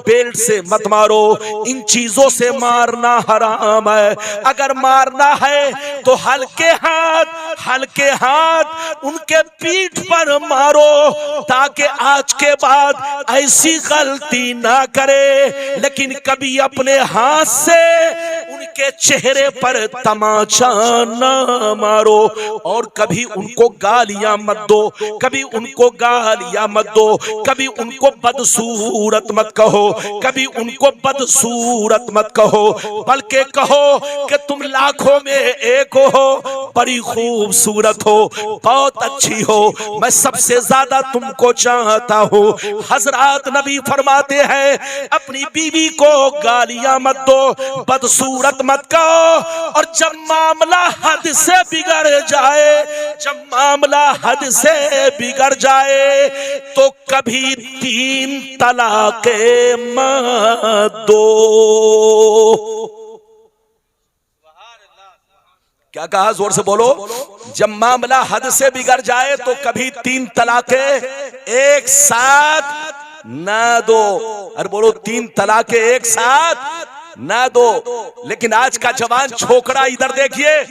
बेल्ट से मत मारो, इन चीजों से मारना हराम है। अगर मारना है तो हल्के हाथ उनके पीठ पर मारो, ताकि आज के बाद ऐसी गलती ना करे। लेकिन कभी अपने हाथ से उनके चेहरे पर तमाचा ना मारो, और कभी उनको गालियां मत दो, कभी उनको गालियां मत दो, कभी उनको बदसूरत मत कहो, कभी उनको बदसूरत मत कहो, बल्कि कहो कि तुम लाखों में एक हो, बड़ी खूबसूरत हो, बहुत अच्छी हो, मैं सबसे ज्यादा तुमको चाहता हूँ। हजरत नबी फरमाते हैं अपनी बीवी को गालियां मत दो, बदसूरत मत कहो, और जब मामला हद से बिगड़ जाए, जब मामला हद से बिगड़ जाए तो कभी 3 तलाक़ें मत दो। क्या कहा, जोर से बोलो। जब मामला हद से बिगड़ जाए तो कभी 3 तलाक़ें एक साथ ना दो। अरे बोलो, 3 तलाक़ें एक साथ ना दो। लेकिन आज का जवान छोकरा इधर देखिए,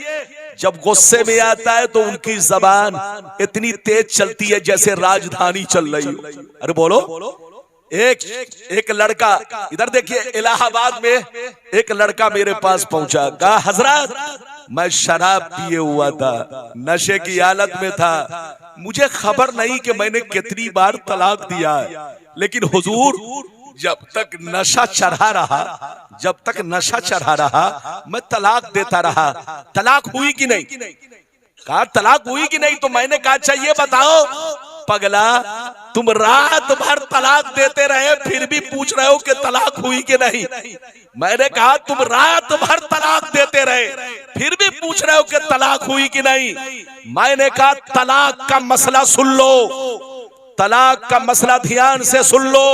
जब गुस्से में आता है तो उनकी जबान इतनी तेज चलती है जैसे राजधानी चल रही हो। अरे बोलो, एक लड़का, इधर देखिए, इलाहाबाद में एक लड़का मेरे पास पहुंचा, कहा हजरत मैं शराब पिए हुआ था, नशे की हालत में था, मुझे खबर नहीं कि मैंने कितनी बार तलाक दिया है, लेकिन हुजूर जब तक नशा चढ़ा रहा, जब तक नशा चढ़ा रहा मैं तलाक देता रहा। तलाक हुई कि नहीं? कहा तलाक हुई कि नहीं? तो मैंने कहा अच्छा ये बताओ पगला, तुम रात भर तलाक देते रहे फिर भी पूछ रहे हो कि तलाक हुई कि नहीं? मैंने कहा तुम रात भर तलाक देते रहे फिर भी पूछ रहे हो कि तलाक हुई कि नहीं? मैंने कहा तलाक का मसला सुन लो, तलाक का मसला ध्यान से सुन लो।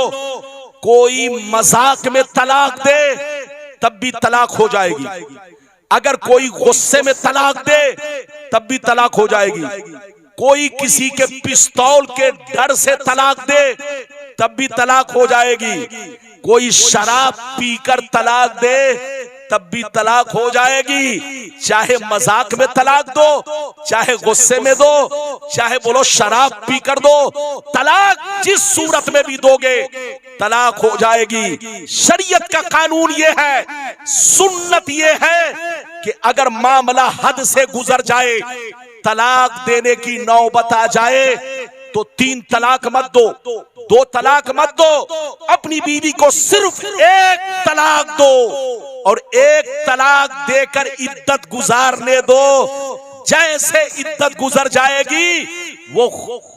कोई मजाक में तलाक दे तब भी तलाक हो जाएगी, अगर कोई गुस्से में तलाक दे तब भी तलाक हो जाएगी, कोई किसी के पिस्तौल के डर से तलाक दे तब भी तलाक हो जाएगी, कोई शराब पीकर तलाक दे तब भी तलाक हो जाएगी। चाहे मजाक में तलाक दो, चाहे गुस्से में दो, चाहे बोलो शराब पीकर दो, तलाक जिस सूरत में भी दोगे तलाक हो जाएगी। शरीयत का कानून ये है, सुन्नत ये है कि अगर मामला हद से गुजर जाए, तलाक देने की नौबत आ जाए तो 3 तलाक मत दो, 2 तलाक मत दो, अपनी बीवी को सिर्फ 1 तलाक दो और 1 तलाक देकर इद्दत गुजारने दो। जैसे इद्दत गुजर जाएगी वो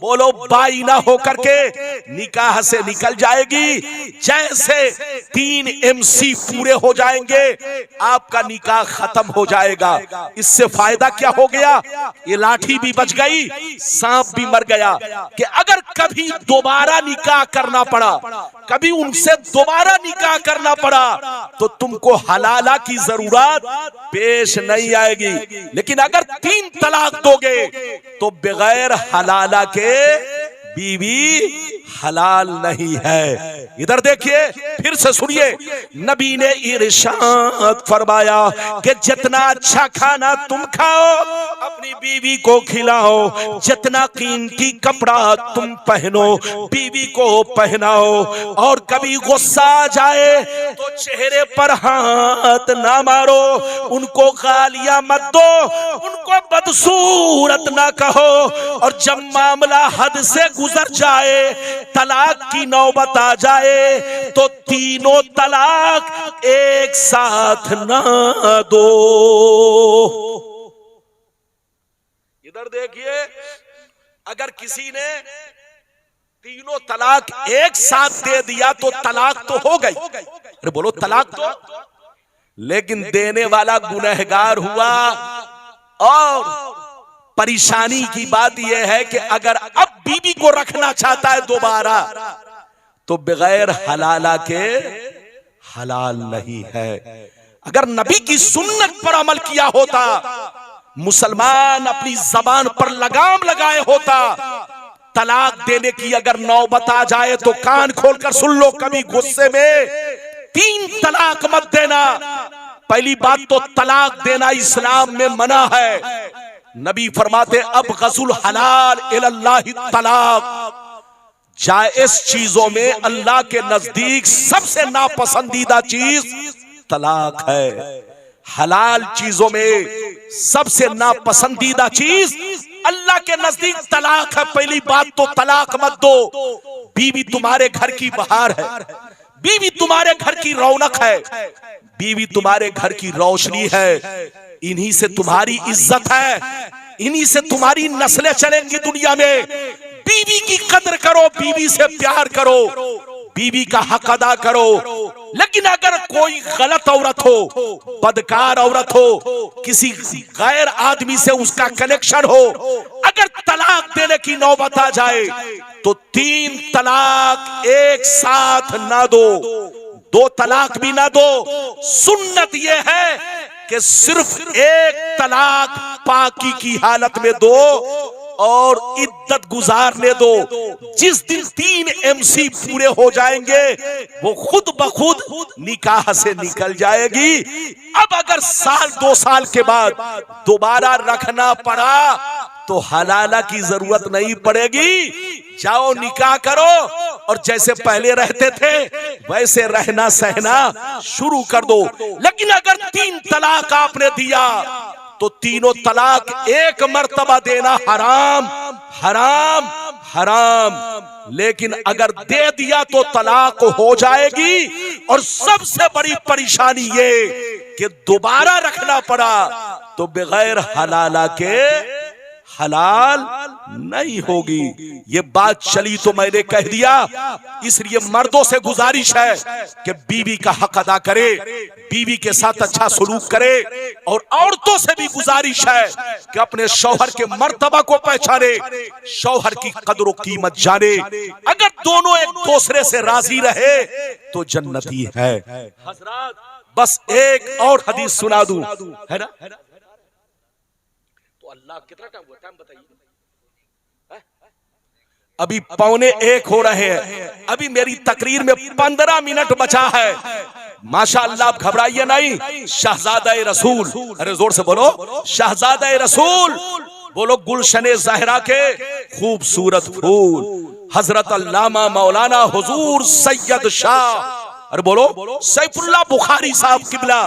बोलो बाइना होकर के निकाह से निकल जाएगी। जैसे 3 MC पूरे हो जाएंगे आपका निकाह खत्म हो जाएगा। इससे फायदा क्या हो गया? ये लाठी भी बच गई, सांप भी मर गया। कि अगर कभी दोबारा निकाह करना पड़ा, कभी उनसे दोबारा निकाह करना पड़ा तो तुमको हलाला की जरूरत पेश नहीं आएगी। लेकिन अगर 3 तलाक दोगे तो बगैर हलाला के बीवी हलाल नहीं है। इधर देखिए, फिर से सुनिए, नबी ने इरशाद फरमाया कि जितना अच्छा खाना तुम खाओ अपनी बीवी को खिलाओ, जितना कीमती कपड़ा तुम पहनो बीवी को पहनाओ, और कभी गुस्सा आ जाए तो चेहरे पर हाथ ना मारो, उनको गालियां मत दो, उनको बदसूरत ना कहो, और जब मामला हद से गुजर जाए, तलाक की नौबत आ जाए तो 3 तलाक एक साथ ना दो। इधर देखिए, अगर किसी ने 3 तलाक एक साथ दे दिया तो तलाक तो हो गई। अरे बोलो तलाक तो, लेकिन देने वाला गुनहगार हुआ और परेशानी की बात यह है कि अगर अब बीवी को रखना चाहता है दोबारा तो बगैर हलाला के हलाल नहीं है। अगर नबी की सुन्नत पर अमल किया होता, मुसलमान अपनी जबान पर लगाम लगाए होता, तलाक देने की अगर नौबत आ जाए तो कान खोलकर सुन लो, कभी गुस्से में 3 तलाक मत देना। पहली बात तो तलाक देना इस्लाम में मना है। नबी फरमाते अब गजुल हलाल इलल्लाहि तलाक, जायज चीजों में अल्लाह के नजदीक सबसे नापसंदीदा चीज तलाक है। हलाल चीजों में सबसे नापसंदीदा चीज अल्लाह के नजदीक तलाक है। पहली बात तो तलाक मत दो। बीवी तुम्हारे घर की बहार है, बीवी तुम्हारे घर की रौनक है, बीवी तुम्हारे घर की रोशनी है। इन्हीं से तुम्हारी इज्जत है, इन्हीं से तुम्हारी नस्लें चलेंगी दुनिया में। बीवी की कदर करो, बीवी से प्यार करो, बीवी का हक अदा करो। लेकिन अगर कोई गलत औरत हो, बदकार औरत हो, किसी गैर आदमी से उसका कनेक्शन हो, अगर तलाक देने की नौबत आ जाए तो 3 तलाक एक साथ ना दो, 2 तलाक भी ना दो। सुन्नत यह है कि सिर्फ 1 तलाक पाकी की हालत में दो और इद्दत गुजारने दो। जिस दिन 3 MC पूरे हो जाएंगे वो खुद ब खुद निकाह से निकल जाएगी। अब अगर साल 2 साल के बाद दोबारा रखना पड़ा तो हलाला की जरूरत नहीं पड़ेगी। जाओ निकाह करो और जैसे पहले रहते थे वैसे रहना सहना शुरू कर दो। लेकिन अगर 3 तलाक आपने दिया तो तीनों तलाक एक मर्तबा देना हराम हराम हराम। लेकिन अगर दे दिया तो तलाक हो जाएगी। और सबसे बड़ी परेशानी ये कि दोबारा रखना पड़ा तो बगैर हलाला के हलाल नहीं होगी। ये बात चली तो मैंने कह दिया। इसलिए मर्दों से गुजारिश है कि बीवी का हक अदा करे, बीवी के साथ अच्छा सलूक करे। और औरतों से भी गुजारिश है कि अपने शौहर के मर्तबा को पहचाने, शौहर की कदर व कीमत जाने। अगर दोनों एक दूसरे से राजी रहे तो जन्नती है। बस एक और हदीस सुना दूं, है ना? अल्लाह कितना टाइम हुआ, टाइम बताइए। अभी 12:45 हो रहे हैं। अभी मेरी तकरीर में 15 मिनट बचा है। माशाअल्लाह, आप घबराइए नहीं। शहजादा रसूल, अरे जोर से बोलो, शहजादा रसूल, बोलो गुलशने ज़हरा के खूबसूरत फूल हजरत अल्लामा मौलाना हुजूर सैयद शाह, अरे बोलो सैफुल्लाह बुखारी साहब किबला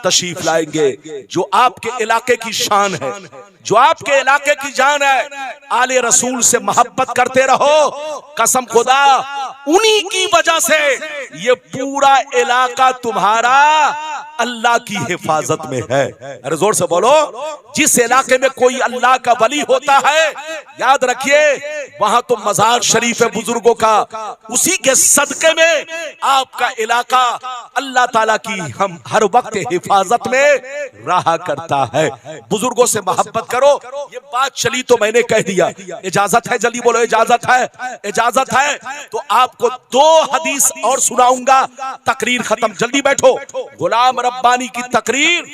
तशरीफ लाएंगे। जो आपके इलाके की शान है, जो आपके इलाके की जान है। आले रसूल से मोहब्बत करते रहो, कसम खुदा उन्हीं की वजह से ये पूरा इलाका तुम्हारा अल्लाह की हिफाजत में है। अरे जोर से बोलो, जिस इलाके में कोई अल्लाह का वली होता है, याद रखिए वहां तो मजार शरीफ है बुजुर्गों का, उसी के सदके में आपका इलाका अल्लाह ताला की हम हर वक्त हिफाजत में रहा करता है। बुजुर्गों से मोहब्बत करो। ये बात चली तो मैंने कह दिया। इजाजत है? जल्दी बोलो, इजाजत है? इजाजत है तो आपको 2 हदीस और सुनाऊंगा, तकरीर खत्म। जल्दी बैठो। गुलाम रब्बानी की तकरीर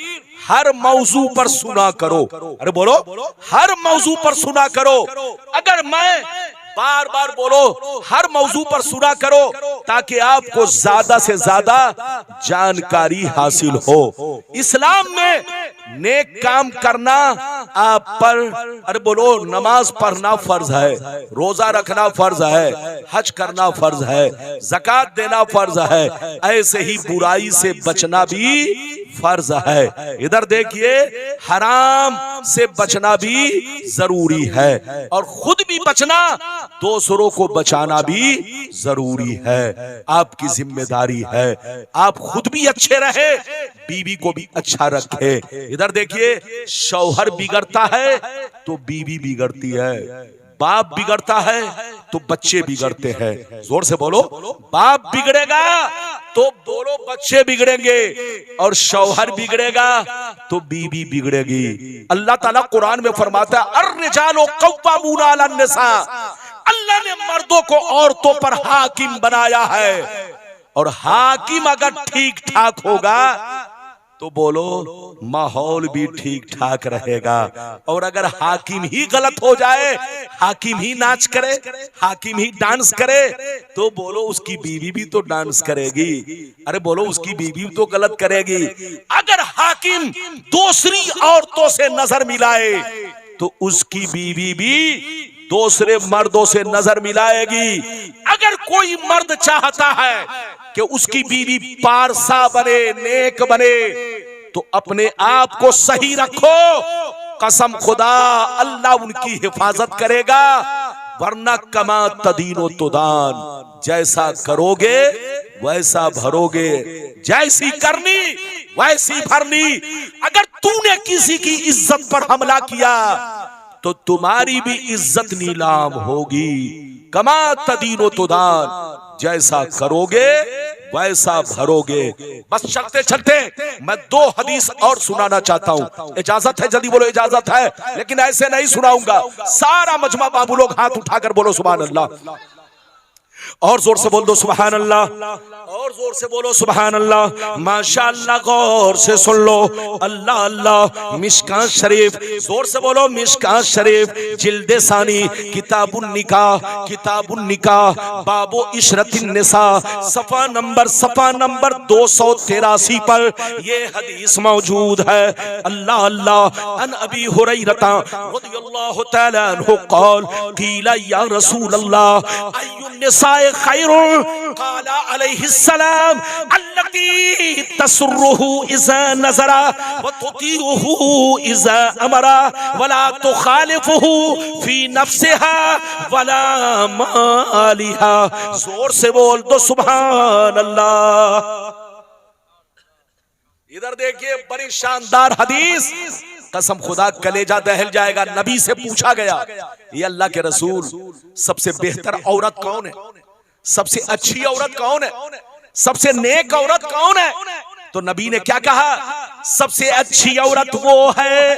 हर मौजू पर सुना करो। अरे बोलो, हर मौजू पर सुना करो। अगर मैं बार बार बोलो, हर मौजू पर सुना करो ताकि आपको ज्यादा से ज्यादा जानकारी हासिल हो। इस्लाम में नेक काम करना आप पर, अरे बोलो, नमाज पढ़ना फर्ज है, रोजा रखना फर्ज है, हज करना फर्ज है, ज़कात देना फर्ज है। ऐसे ही बुराई से बचना भी फर्ज है। इधर देखिए, हराम से बचना भी जरूरी है और खुद भी बचना, दूसरों को बचाना भी जरूरी है। आपकी जिम्मेदारी है। आप खुद भी अच्छे रहे, बीवी को भी अच्छा रखे। इधर देखिए, शौहर बिगड़ता है तो बीवी बिगड़ती है, बाप बिगड़ता है तो बच्चे बिगड़ते हैं। जोर से बोलो, बाप बिगड़ेगा तो बोलो बच्चे बिगड़ेंगे, और शौहर बिगड़ेगा तो बीवी बिगड़ेगी। अल्लाह ताला कुरान में फरमाता है अर्रिजालु कव्वामूना अलन निसा, अल्लाह ने मर्दों को औरतों पर हाकिम बनाया है, और हाकिम अगर ठीक ठाक होगा तो बोलो माहौल भी ठीक ठाक रहेगा। और अगर हाकिम ही गलत हो जाए, हाकिम ही नाच करे, हाकिम ही डांस करे, तो बोलो उसकी बीवी भी तो डांस करेगी। अरे बोलो उसकी बीवी भी तो गलत करेगी। अगर हाकिम दूसरी औरतों से नजर मिलाए तो उसकी बीवी भी दूसरे मर्दों से नजर मिलाएगी। अगर कोई मर्द चाहता है कि उसकी बीवी पारसा बने, नेक बने, तो अपने आप को सही रखो, कसम खुदा अल्लाह उनकी हिफाजत करेगा। वरना कमा तदीनो तुदान, जैसा करोगे वैसा भरोगे, जैसी करनी वैसी भरनी। अगर तूने किसी की इज्जत पर हमला किया तो तुम्हारी भी इज्जत नीलाम होगी। कमा तदीनो तुदान, जैसा करोगे वैसा भरोगे। बस चलते चलते मैं 2 हदीस और सुनाना चाहता हूं। इजाजत है? जल्दी बोलो इजाजत है। लेकिन ऐसे नहीं सुनाऊंगा। सारा मजमा बाबू लोग हाथ उठाकर बोलो सुभान अल्लाह, और जोर से बोल दो सुभान अल्लाह, और जोर से बोलो सुभान अल्लाह। माशाअल्लाह, गौर से सुन लो। अल्लाह अल्लाह। मिशकात शरीफ, जोर से बोलो मिशकात शरीफ, जिल्दे सानी, किताबुन निकाह, बाबो इशरतिन निसा, सफा नंबर 283 पर ये हदीस मौजूद है। अल्लाह अल्लाह। अन अबी हुरैरा रज़ियल्लाहु तआला अन्हु क़ाल क़ीला या रसूल अल्लाह अय्युन निसाए खैरुन क़ाला अलैहिस्सलाम अल्लती तसरुहु इज़ा नज़रा व तुतीउहु इज़ा अमरा वला तुखालिफुहु फी नफ्सिहा वला मालिहा। जोर से बोल दो सुभान अल्लाह। इधर देखिए, बड़ी शानदार हदीस, कसम खुदा कलेजा दहल जाएगा। नबी से पूछा गया, ये अल्लाह के रसूल, सबसे बेहतर औरत कौन है? सबसे अच्छी औरत कौन है? सबसे नेक औरत कौन है? तो नबी ने क्या कहा? सबसे अच्छी औरत वो है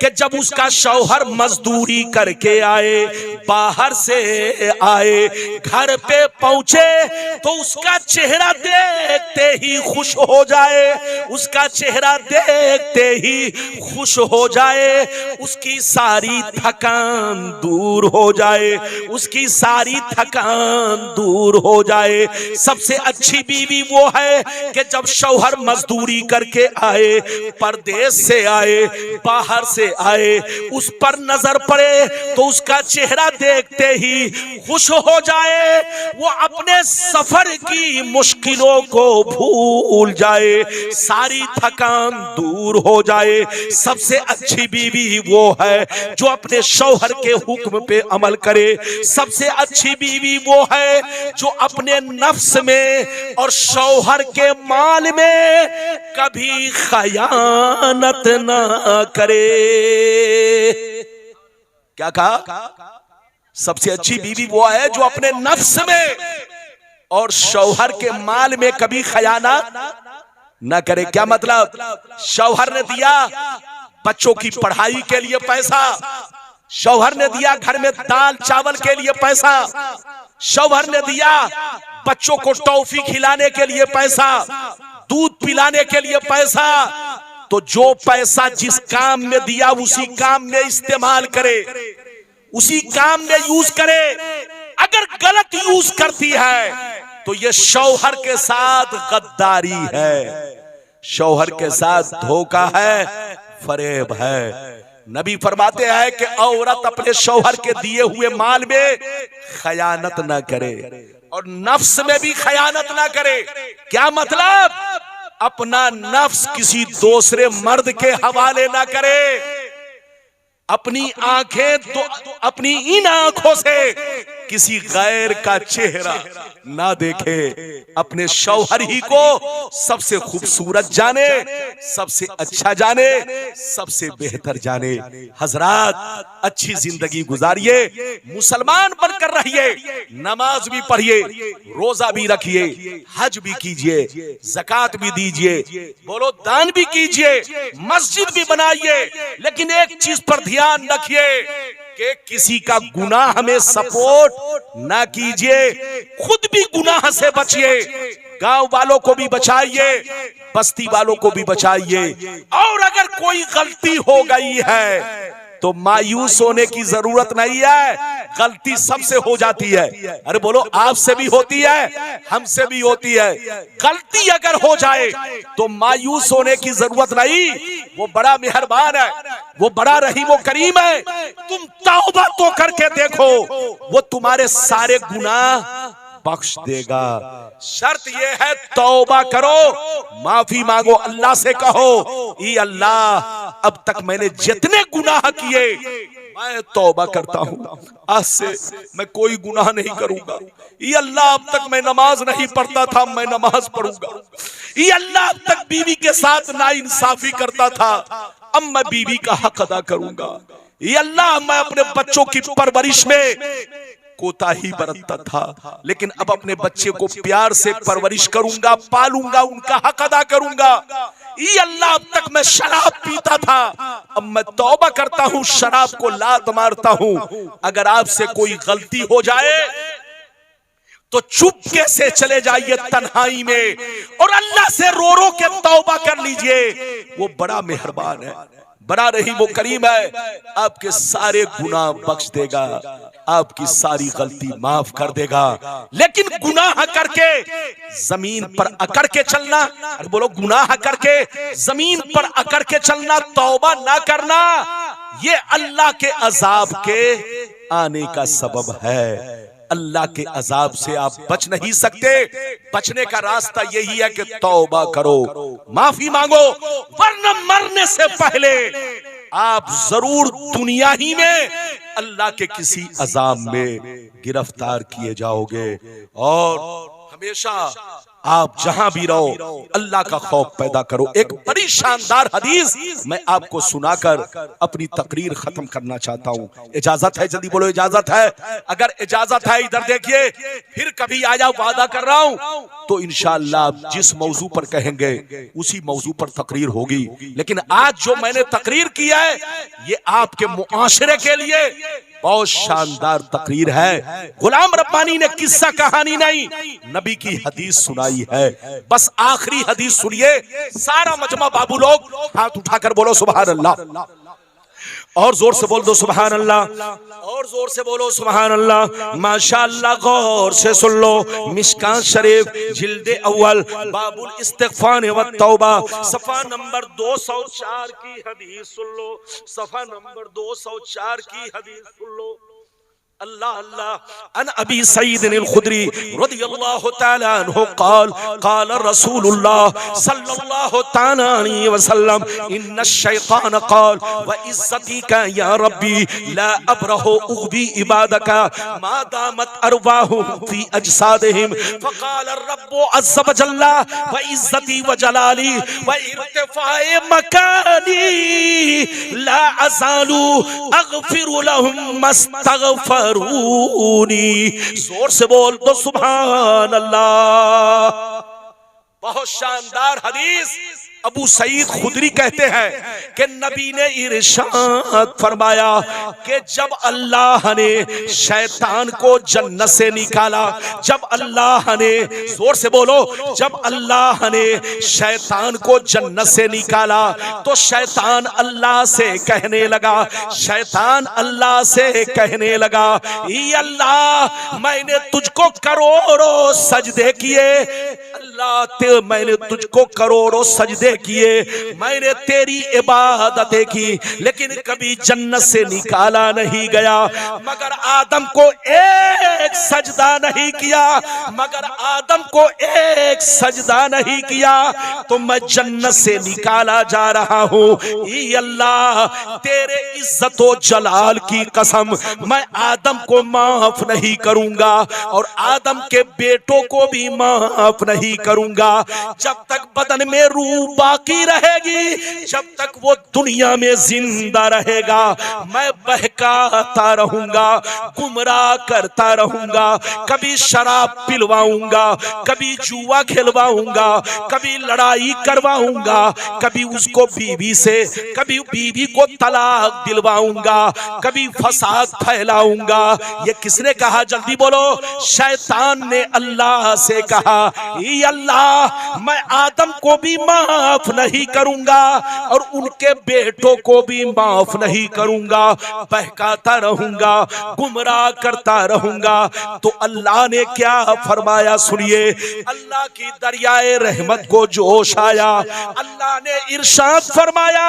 कि जब उसका शौहर मजदूरी करके आए, बाहर से आए, घर पे पहुंचे तो उसका चेहरा देखते ही खुश हो जाए, उसका चेहरा देखते ही खुश हो जाए, उसकी सारी थकान दूर हो जाए, उसकी सारी थकान दूर हो जाए। सबसे अच्छी बीवी वो है कि जब शौहर मजदूरी करके आए, परदेश से आए, बाहर से आए, उस पर नजर पड़े तो उसका चेहरा देखते ही खुश हो जाए, वो अपने सफर की मुश्किलों को भूल जाए, सारी थकान दूर हो जाए। सबसे अच्छी बीवी वो है जो अपने शौहर के हुक्म पे अमल करे। सबसे अच्छी बीवी वो है जो अपने नफ्स में और शौहर के माल में कभी खयानत ना करे। क्या कहा? सबसे अच्छी बीवी वो है जो अपने नफ्स में और शौहर के माल में कभी खयानत ना करे। क्या मतलब? शौहर ने दिया बच्चों की पढ़ाई के लिए पैसा, शौहर ने दिया घर में दाल चावल के लिए पैसा, शौहर ने दिया बच्चों को टॉफी खिलाने के लिए पैसा, दूध पिलाने के लिए पैसा। तो जो पैसा जिस काम में दिया उसी काम में इस्तेमाल करे, उसी काम में यूज करे। अगर गलत यूज करती है तो ये शौहर के साथ गद्दारी है, शौहर के साथ धोखा है, फरेब है। नबी फरमाते हैं कि औरत अपने शौहर के दिए हुए माल में खयानत ना करे और नफ्स में भी खयानत ना करे। क्या मतलब? अपना नफ्स किसी दूसरे मर्द के हवाले ना करे। अपनी आंखें तो अपनी इन आंखों से किसी गैर का चेहरा ना देखे, अपने शौहर ही को सबसे खूबसूरत जाने, सबसे अच्छा जाने, सबसे बेहतर जाने। हजरात अच्छी जिंदगी गुजारिए, मुसलमान बनकर रहिए, नमाज भी पढ़िए, रोजा भी रखिए, हज भी कीजिए, ज़कात भी दीजिए, बोलो दान भी कीजिए, मस्जिद भी बनाइए, लेकिन एक चीज पर ध्यान रखिए कि किसी का गुनाह में सपोर्ट ना कीजिए, खुद भी गुनाह से बचिए, गांव वालों को भी बचाइए, बस्ती वालों को भी बचाइए। और अगर कोई गलती हो गई है तो मायूस होने की जरूरत नहीं है, गलती सबसे हो जाती है। अरे बोलो आपसे भी होती है, हमसे भी होती है। गलती अगर हो जाए तो मायूस होने की जरूरत नहीं, वो बड़ा मेहरबान है, वो बड़ा रहीम व करीम है। तुम तौबा तो करके देखो, वो तुम्हारे सारे गुनाह बख्श देगा। शर्त ये है तौबा करो, माफी मांगो, अल्लाह से कहो ई अल्लाह अब तक मैंने जितने गुनाह किए मैं तौबा करता हूँ, आज से मैं कोई गुनाह नहीं करूंगा। ये अल्लाह अब तक मैं नमाज नहीं पढ़ता था, मैं नमाज पढ़ूंगा। ये अल्लाह अब तक बीवी के साथ नाइंसाफी करता था, अब मैं बीवी का हक अदा करूंगा। ये अल्लाह मैं अपने बच्चों की परवरिश में कोताही बरतता था, लेकिन अब अपने बच्चे को प्यार से परवरिश करूंगा, पालूंगा, उनका हक अदा करूंगा। ये अल्लाह अब तक मैं शराब पीता था, अब मैं तौबा करता हूँ, शराब को लात मारता हूँ। अगर आपसे कोई गलती हो जाए तो चुपके से चले जाइए तन्हाई में और अल्लाह से रो रो के तौबा कर लीजिए। वो बड़ा मेहरबान है, बड़ा रहीम व करीम है, आपके सारे गुनाह बख्श देगा, आपकी सारी गलती माफ कर देगा। लेकिन गुनाह करके जमीन पर अकड़ के चलना, बोलो गुनाह करके जमीन पर अकड़ के चलना, तौबा ना करना, ये अल्लाह के अजाब के आने का सबब है। अल्लाह के अजाब से आप बच नहीं सकते, बचने का रास्ता यही है कि तौबा करो, माफी मांगो, वरना मरने से पहले आप जरूर दुनिया ही में अल्लाह के किसी अजाब में गिरफ्तार किए जाओगे। और हमेशा आप जहां भी रहो अल्लाह का खौफ पैदा करो। एक बड़ी शानदार हदीस मैं आपको सुनाकर अपनी तकरीर खत्म करना चाहता हूं। इजाजत है? जल्दी बोलो इजाजत है। अगर इजाजत है इधर देखिए, फिर कभी आ जाओ, वादा कर रहा हूं तो इंशाअल्लाह जिस मौजू पर कहेंगे उसी मौजू पर तकरीर होगी। लेकिन आज जो मैंने तकरीर किया है ये आपके मुआशरे के लिए बहुत शानदार तकरीर है। गुलाम रब्बानी ने किस्सा कहानी नहीं, नबी की हदीस सुनाई है। बस आखिरी हदीस सुनिए, सारा मजमा बाबू लोग हाथ उठाकर बोलो सुभान अल्लाह, और जोर से बोल दो सुभान अल्लाह, और जोर से बोलो सुभान अल्लाह। माशाअल्लाह, गौर से सुन लो, मिशकात शरीफ जिल्दे अव्वल बाबुल इस्तिग़फ़ार व तौबा सफ़ा नंबर 204 की हदीस सुन लो, सफ़ा नंबर 204 की हदीस सुन लो। अल्लाह अल्लाह। अन अबी सईद अल खुदरी रज़ियल्लाहु तआला अन्हु क़ाल क़ाल रसूलुल्लाह सल्लल्लाहु तआला अलैहि वसल्लम इन्न शैतान क़ाल व इज़्ज़तिका या रब्बी ला अब्रहु उग़वी इबादका मा दामत अरवाहुहुम फी अजसादिहिम फ़क़ाल रब्बु अज़्ज़ व जल्ला व इज़्ज़ती व जलाली व इर्तिफ़ाए मकानी ला अज़ालु अग़फ़िरु लहुम मस्तग़फ़र। जोर से बोल दो सुभान अल्लाह। बहुत शानदार हदीस। अबू सईद खुदरी कहते हैं कि नबी ने इरशाद फरमाया कि जब अल्लाह ने शैतान को जन्नत से निकाला, जब अल्लाह ने, जोर से बोलो, जब अल्लाह ने शैतान को जन्नत से निकाला तो शैतान अल्लाह से कहने लगा, शैतान अल्लाह से कहने लगा, ई अल्लाह मैंने तुझको करोड़ों सजदे किए, अल्लाह मैंने तुझको करोड़ों सजदे सजदे किए, मैंने तेरी इबादतें की, लेकिन कभी जन्नत से निकाला नहीं गया। मगर आदम को एक सजदा नहीं किया, मगर आदम को एक सजदा नहीं किया, तो मैं जन्नत से निकाला जा रहा हूं। ई अल्लाह, तेरे इज्जत व जलाल की कसम, मैं आदम को माफ नहीं करूंगा और आदम के बेटों को भी माफ नहीं करूंगा। जब तक बदन में रूह बाकी रहेगी, जब तक वो दुनिया में जिंदा रहेगा, मैं बहकाता रहूंगा, गुमराह करता रहूंगा। कभी शराब पिलवाऊंगा, कभी जुआ खिलवाऊंगा, कभी लड़ाई करवाऊंगा, कभी उसको बीवी से, कभी बीवी को तलाक दिलवाऊंगा, कभी फसाद फैलाऊंगा। ये किसने कहा? जल्दी बोलो। शैतान ने अल्लाह से कहा, ई अल्लाह, मैं आदम को भी माफ नहीं करूंगा और उनके बेटों को भी माफ नहीं करूंगा, बहकाता रहूंगा, गुमराह करता रहूंगा। तो अल्लाह ने क्या फरमाया? सुनिए, अल्लाह की दरियाए रहमत को जोश आया। अल्लाह ने इरशाद फरमाया,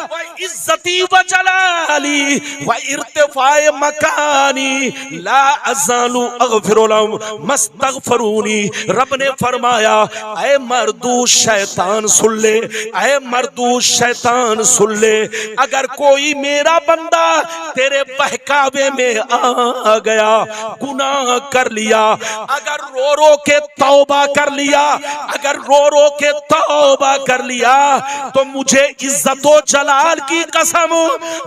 व इज्जती व जलाली व इर्तिफाए मकानी ला अज़ालु अग़फ़िरु लहुम मस्तग़फ़िरूनी। रब ने फरमाया, ऐ मर्दू शैतान सुन ले, ऐ मर्दू शैतान सुन ले, अगर कोई मेरा बंदा तेरे बहकावे में आ गया, गुनाह कर लिया, अगर रो रो के तौबा कर लिया, अगर रो रो के तौबा कर लिया, तो मुझे इज्जतो जलाल की कसम,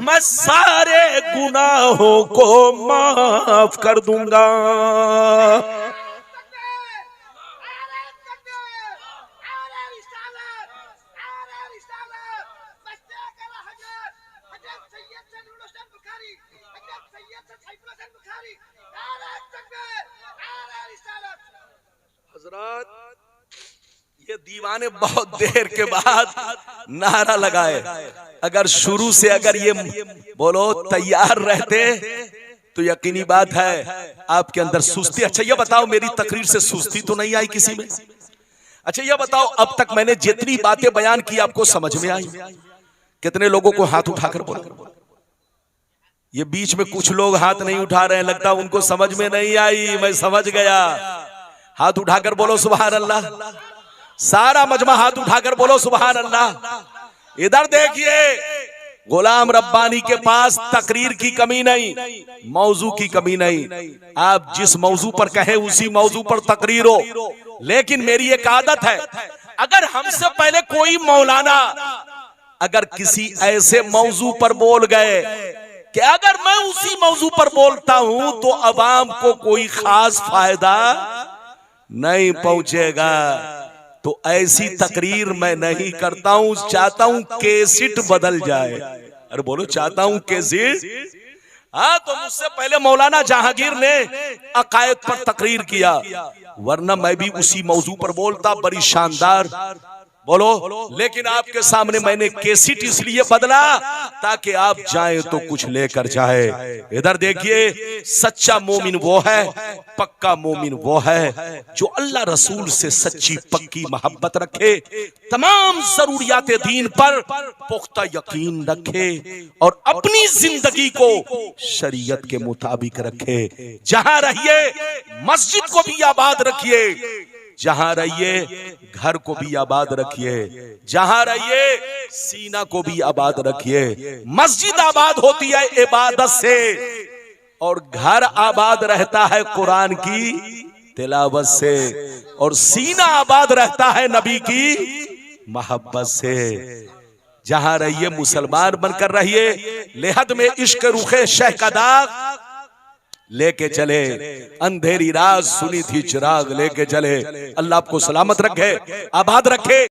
मैं सारे गुनाहों को माफ कर दूंगा। ये दीवाने बहुत देर के बाद नारा लगाए। अगर शुरू से अगर ये बोलो तैयार रहते तो यकीनी बात है आपके अंदर सुस्ती। अच्छा ये बताओ, मेरी तकरीर से सुस्ती तो नहीं आई किसी में? अच्छा ये बताओ, अब तक मैंने जितनी बातें बयान की आपको समझ में आई? कितने लोगों को हाथ उठाकर बोला? ये बीच में कुछ लोग हाथ नहीं उठा रहे हैं, लगता उनको समझ में नहीं आई। मैं समझ गया। हाथ उठाकर बोलो सुभान अल्लाह। सारा मजमा हाथ उठाकर बोलो सुभान अल्लाह। इधर देखिए, गुलाम रब्बानी के पास तकरीर की कमी नहीं, मौजू की कमी नहीं। आप जिस मौजू पर कहे उसी मौजू पर तकरीर हो। लेकिन मेरी एक आदत है, अगर हमसे पहले कोई मौलाना अगर किसी ऐसे मौजू पर बोल गए कि अगर मैं उसी मौजू पर बोलता हूं तो अवाम को कोई खास फायदा नहीं पहुंचेगा, तो ऐसी तकरीर मैं नहीं करता हूं। चाहता हूं कैसेट बदल जाए। अरे बोलो, चाहता हूं कैसेट। हाँ, तो मुझसे पहले मौलाना जहांगीर ने अकायद पर तकरीर किया, वरना मैं भी उसी मौजू पर बोलता, बड़ी शानदार। बोलो, लेकिन आपके सामने मैंने कैसेट इसलिए बदला ताकि आप जाएं तो कुछ लेकर जाए। इधर देखिए, सच्चा मोमिन वो है, पक्का मोमिन वो है जो अल्लाह रसूल से सच्ची पक्की मोहब्बत रखे, तमाम जरूरियात दीन पर पुख्ता यकीन रखे और अपनी जिंदगी को शरीयत के मुताबिक रखे। जहां रहिए मस्जिद को भी आबाद रखिए, जहां रहिए घर को भी आबाद रखिए, जहां रहिए सीना को भी आबाद रखिए। मस्जिद आबाद होती है इबादत से और घर आबाद रहता है कुरान की तिलावत से और सीना आबाद रहता है नबी की मोहब्बत से। जहां रहिए मुसलमान बनकर रहिए। लेहद में इश्क रुखे शह का दाग लेके चले, अंधेरी रात सुनी थी चिराग लेके चले। अल्लाह आपको सलामत रखे, आबाद रखे।